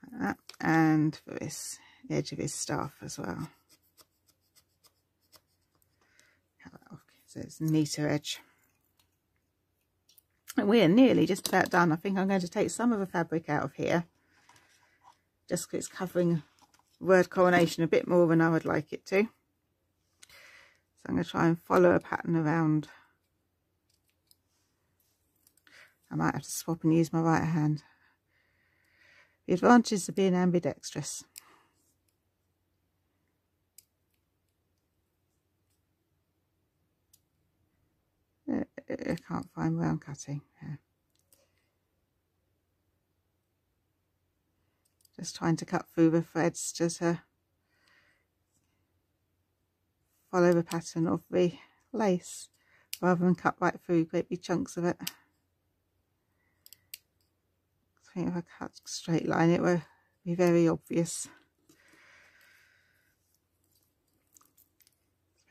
Like that. And for this, the edge of his staff as well. Cut that off so it's a neater edge. And we are nearly just about done. I think I'm going to take some of the fabric out of here, just because it's covering word coronation a bit more than I would like it to. So I'm going to try and follow a pattern around. I might have to swap and use my right hand. The advantage of being ambidextrous. I can't find where I'm cutting. Yeah. Just trying to cut through the threads to follow the pattern of the lace rather than cut right through great big chunks of it. I think if I cut a straight line it will be very obvious.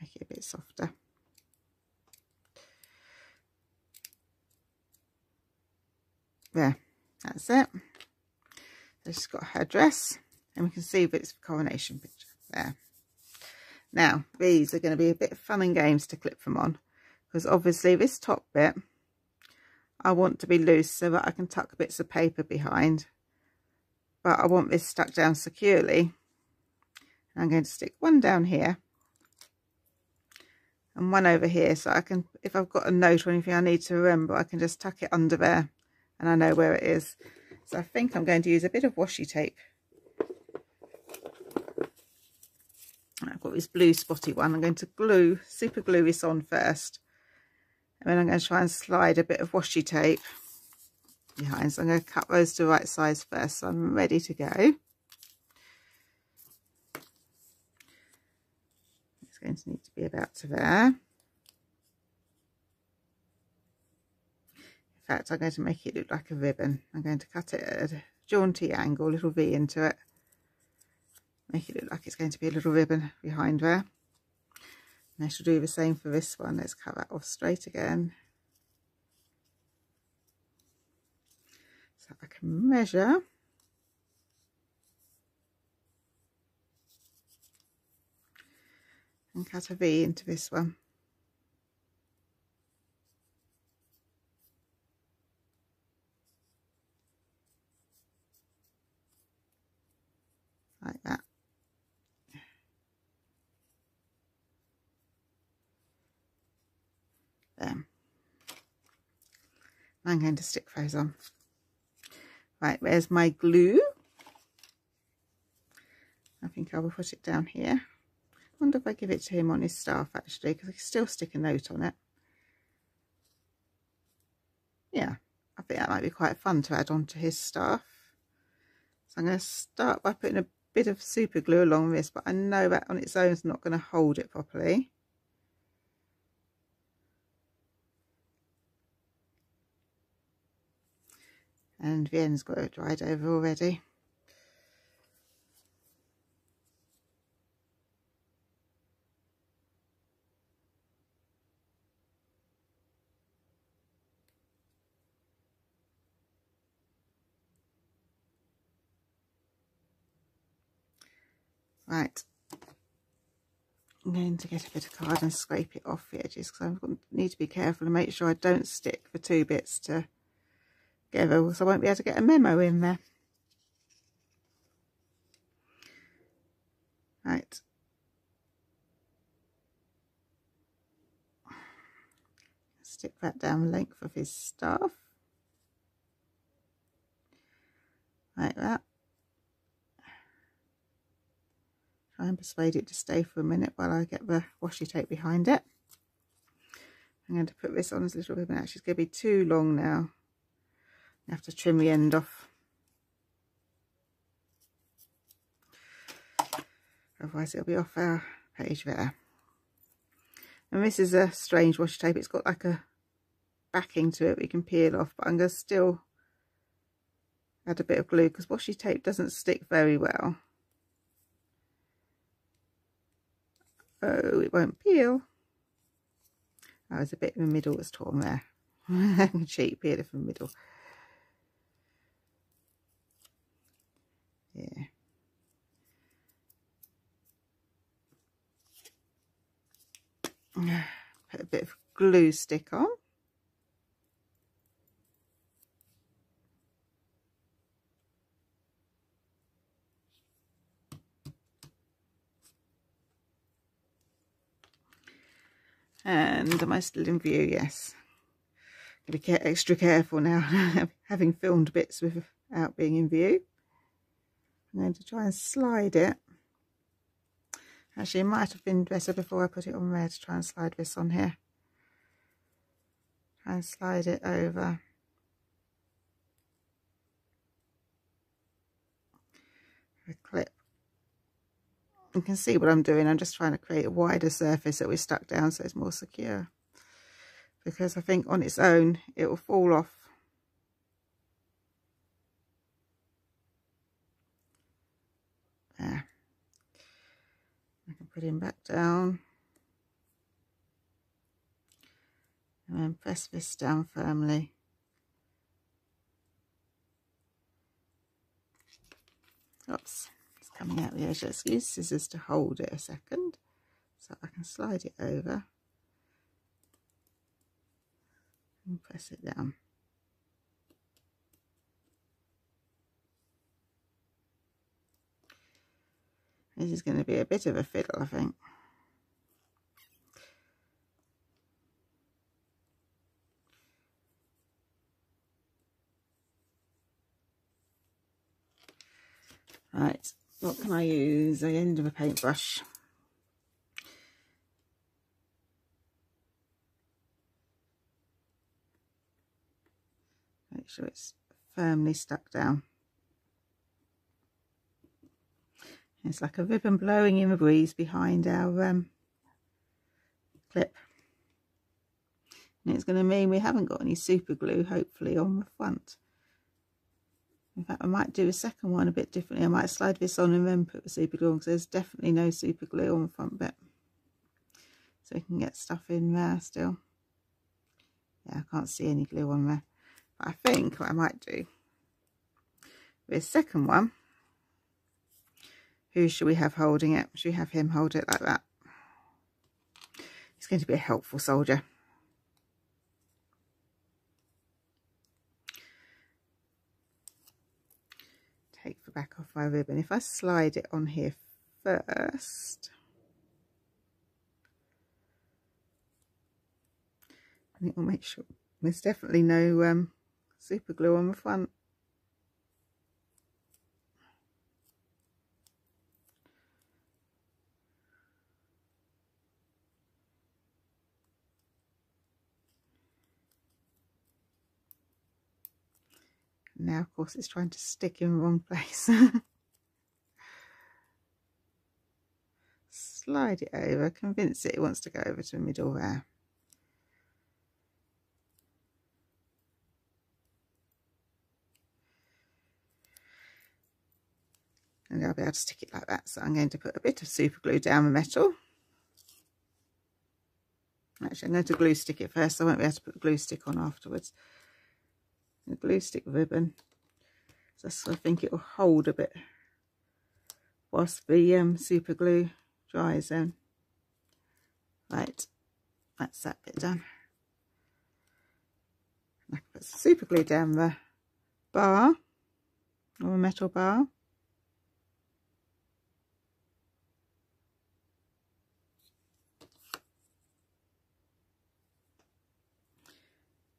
Let's make it a bit softer. There, that's it. So she's got her dress, and we can see that it's the coronation picture there. Now, these are going to be a bit of fun and games to clip them on, because obviously this top bit I want to be loose so that I can tuck bits of paper behind, but I want this stuck down securely. I'm going to stick one down here and one over here, so I can, if I've got a note or anything I need to remember, I can just tuck it under there and I know where it is. So I think I'm going to use a bit of washi tape. I've got this blue spotty one. I'm going to super glue this on first, and then I'm going to try and slide a bit of washi tape behind. So I'm going to cut those to the right size first, so I'm ready to go. It's going to need to be about to there. In fact, I'm going to make it look like a ribbon. I'm going to cut it at a jaunty angle, little V into it. Make it look like it's going to be a little ribbon behind there. And I shall do the same for this one. Let's cut that off straight again. So I can measure. And cut a V into this one. Like that. There. I'm going to stick those on. Right, where's my glue? I think I will put it down here. I wonder if I give it to him on his staff actually, because I can still stick a note on it. Yeah, I think that might be quite fun to add on to his staff. So I'm going to start by putting a bit of super glue along this, but I know that on its own is not going to hold it properly. And the end's got it dried over already. Right, I'm going to get a bit of card and scrape it off the edges, because I need to be careful and make sure I don't stick the two bits together, because I won't be able to get a memo in there. Right. Stick that down the length of his staff. Like that. Try and persuade it to stay for a minute while I get the washi tape behind it. I'm going to put this on as a little ribbon. Actually, it's going to be too long now. I have to trim the end off. Otherwise it'll be off our page there. And this is a strange washi tape. It's got like a backing to it we can peel off, but I'm going to still add a bit of glue because washi tape doesn't stick very well. Oh, it won't peel. Oh, there's a bit in the middle that's torn there. Cheap, peel it from the middle. Yeah. Put a bit of glue stick on. And am I still in view? Yes. Gotta be extra careful now, having filmed bits without being in view. I'm going to try and slide it. Actually, it might have been better before I put it on there to try and slide this on here. Try and slide it over. A clip. You can see what I'm doing. I'm just trying to create a wider surface that we stuck down so it's more secure. Because I think on its own it will fall off. There. I can put him back down. And then press this down firmly. Oops, it's coming out the edge. Let's use scissors to hold it a second so I can slide it over and press it down. This is going to be a bit of a fiddle, I think. Right, what can I use? The end of a paintbrush. Make sure it's firmly stuck down. It's like a ribbon blowing in the breeze behind our clip. And it's going to mean we haven't got any super glue, hopefully, on the front. In fact, I might do a second one a bit differently. I might slide this on and then put the super glue on, because there's definitely no super glue on the front bit. So we can get stuff in there still. Yeah, I can't see any glue on there. But I think what I might do with the second one, who should we have holding it? Should we have him hold it like that? He's going to be a helpful soldier. Take the back off my ribbon. If I slide it on here first, and it will make sure there's definitely no super glue on the front. Now, of course, it's trying to stick in the wrong place. Slide it over, convince it wants to go over to the middle there. And I'll be able to stick it like that. So I'm going to put a bit of super glue down the metal. Actually, I'm going to glue stick it first. I won't be able to put the glue stick on afterwards. The glue stick ribbon, so I think it will hold a bit whilst the super glue dries in. Right, that's that bit done. I can put some super glue down the bar, or a metal bar.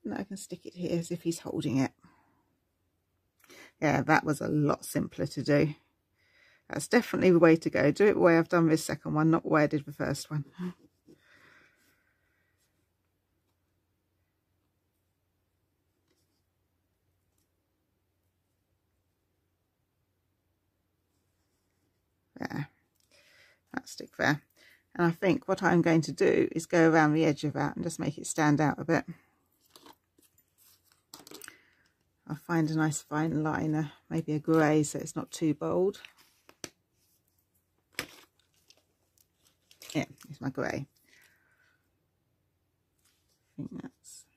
And I can stick it here as if he's holding it. Yeah, that was a lot simpler to do. That's definitely the way to go. Do it the way I've done this second one, not the way I did the first one. There. That stick there. And I think what I'm going to do is go around the edge of that and just make it stand out a bit. I'll find a nice fine liner, maybe a grey so it's not too bold. Yeah, Here's my grey. I think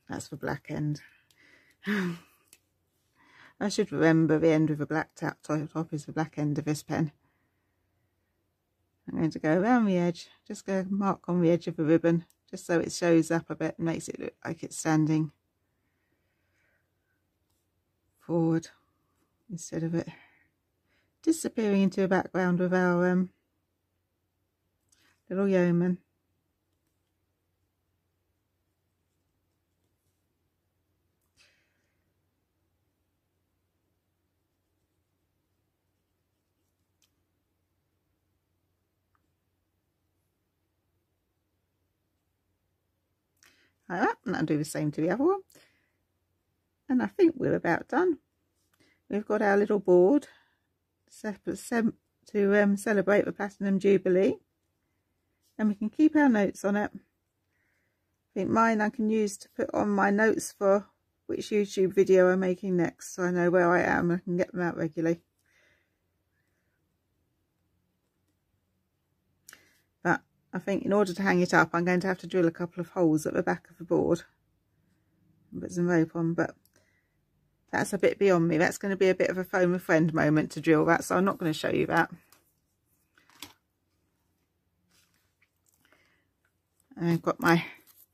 that's the black end. I should remember the end with a black top is the black end of this pen. I'm going to go around the edge, just go mark on the edge of the ribbon, just so it shows up a bit and makes it look like it's standing forward instead of it disappearing into the background with our little yeoman. Like that, and I'll do the same to the other one. And I think we're about done. We've got our little board to celebrate the Platinum Jubilee, and we can keep our notes on it. I think mine I can use to put on my notes for which YouTube video I'm making next, so I know where I am and I can get them out regularly. But I think in order to hang it up, I'm going to have to drill a couple of holes at the back of the board and put some rope on, but that's a bit beyond me. That's going to be a bit of a phone a friend moment to drill that, so I'm not going to show you that. I've got my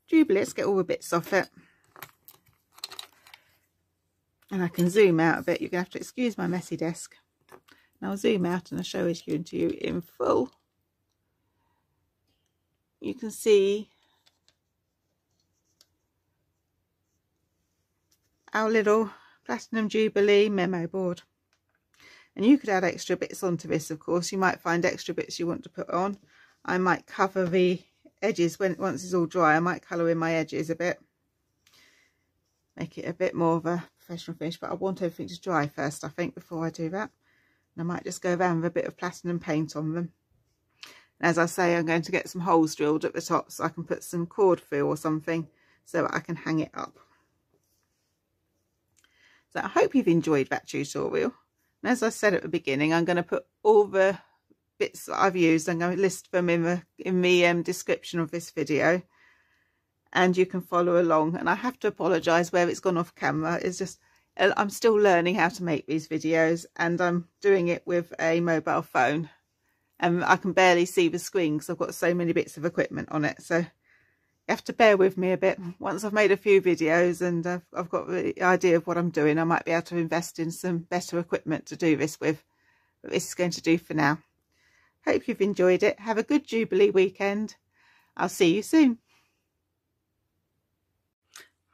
Jubilee. Let's get all the bits off it. And I can zoom out a bit. You're going to have to excuse my messy desk. And I'll zoom out and I'll show it to you in full. You can see our little Platinum Jubilee memo board. And you could add extra bits onto this, of course. You might find extra bits you want to put on. I might cover the edges once it's all dry. I might colour in my edges a bit. Make it a bit more of a professional finish, but I want everything to dry first, I think, before I do that. And I might just go around with a bit of platinum paint on them. And as I say, I'm going to get some holes drilled at the top so I can put some cord through or something so that I can hang it up. So I hope you've enjoyed that tutorial. And as I said at the beginning, I'm going to put all the bits that I've used, I'm going to list them in the description of this video, and you can follow along. And I have to apologise where it's gone off camera. It's just I'm still learning how to make these videos, and I'm doing it with a mobile phone, and I can barely see the screen because I've got so many bits of equipment on it. So you have to bear with me a bit. Once I've made a few videos and I've got the idea of what I'm doing, I might be able to invest in some better equipment to do this with. But this is going to do for now. Hope you've enjoyed it. Have a good Jubilee weekend. I'll see you soon.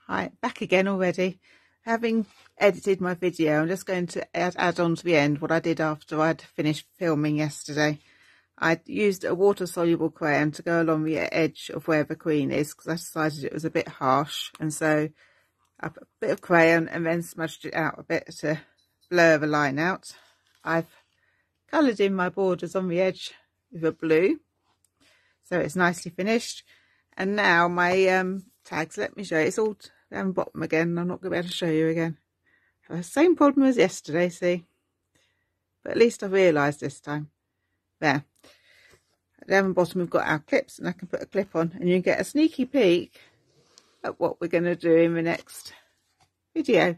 Hi, back again already. Having edited my video, I'm just going to add on to the end what I did after I'd finished filming yesterday. I used a water-soluble crayon to go along the edge of where the queen is, because I decided it was a bit harsh, and so I put a bit of crayon and then smudged it out a bit to blur the line out. I've coloured in my borders on the edge with a blue, so it's nicely finished. And now my tags, let me show you, it's all down the bottom again. I'm not going to be able to show you again. I have the same problem as yesterday, see, but at least I've realised this time. There, down the bottom we've got our clips, and I can put a clip on, and you get a sneaky peek at what we're going to do in the next video.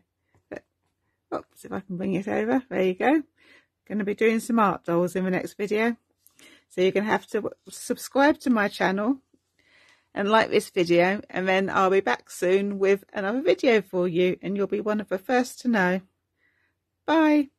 But, oops, if I can bring it over, there you go. Going to be doing some art dolls in the next video, so you're going to have to subscribe to my channel and like this video, and then I'll be back soon with another video for you, and you'll be one of the first to know. Bye.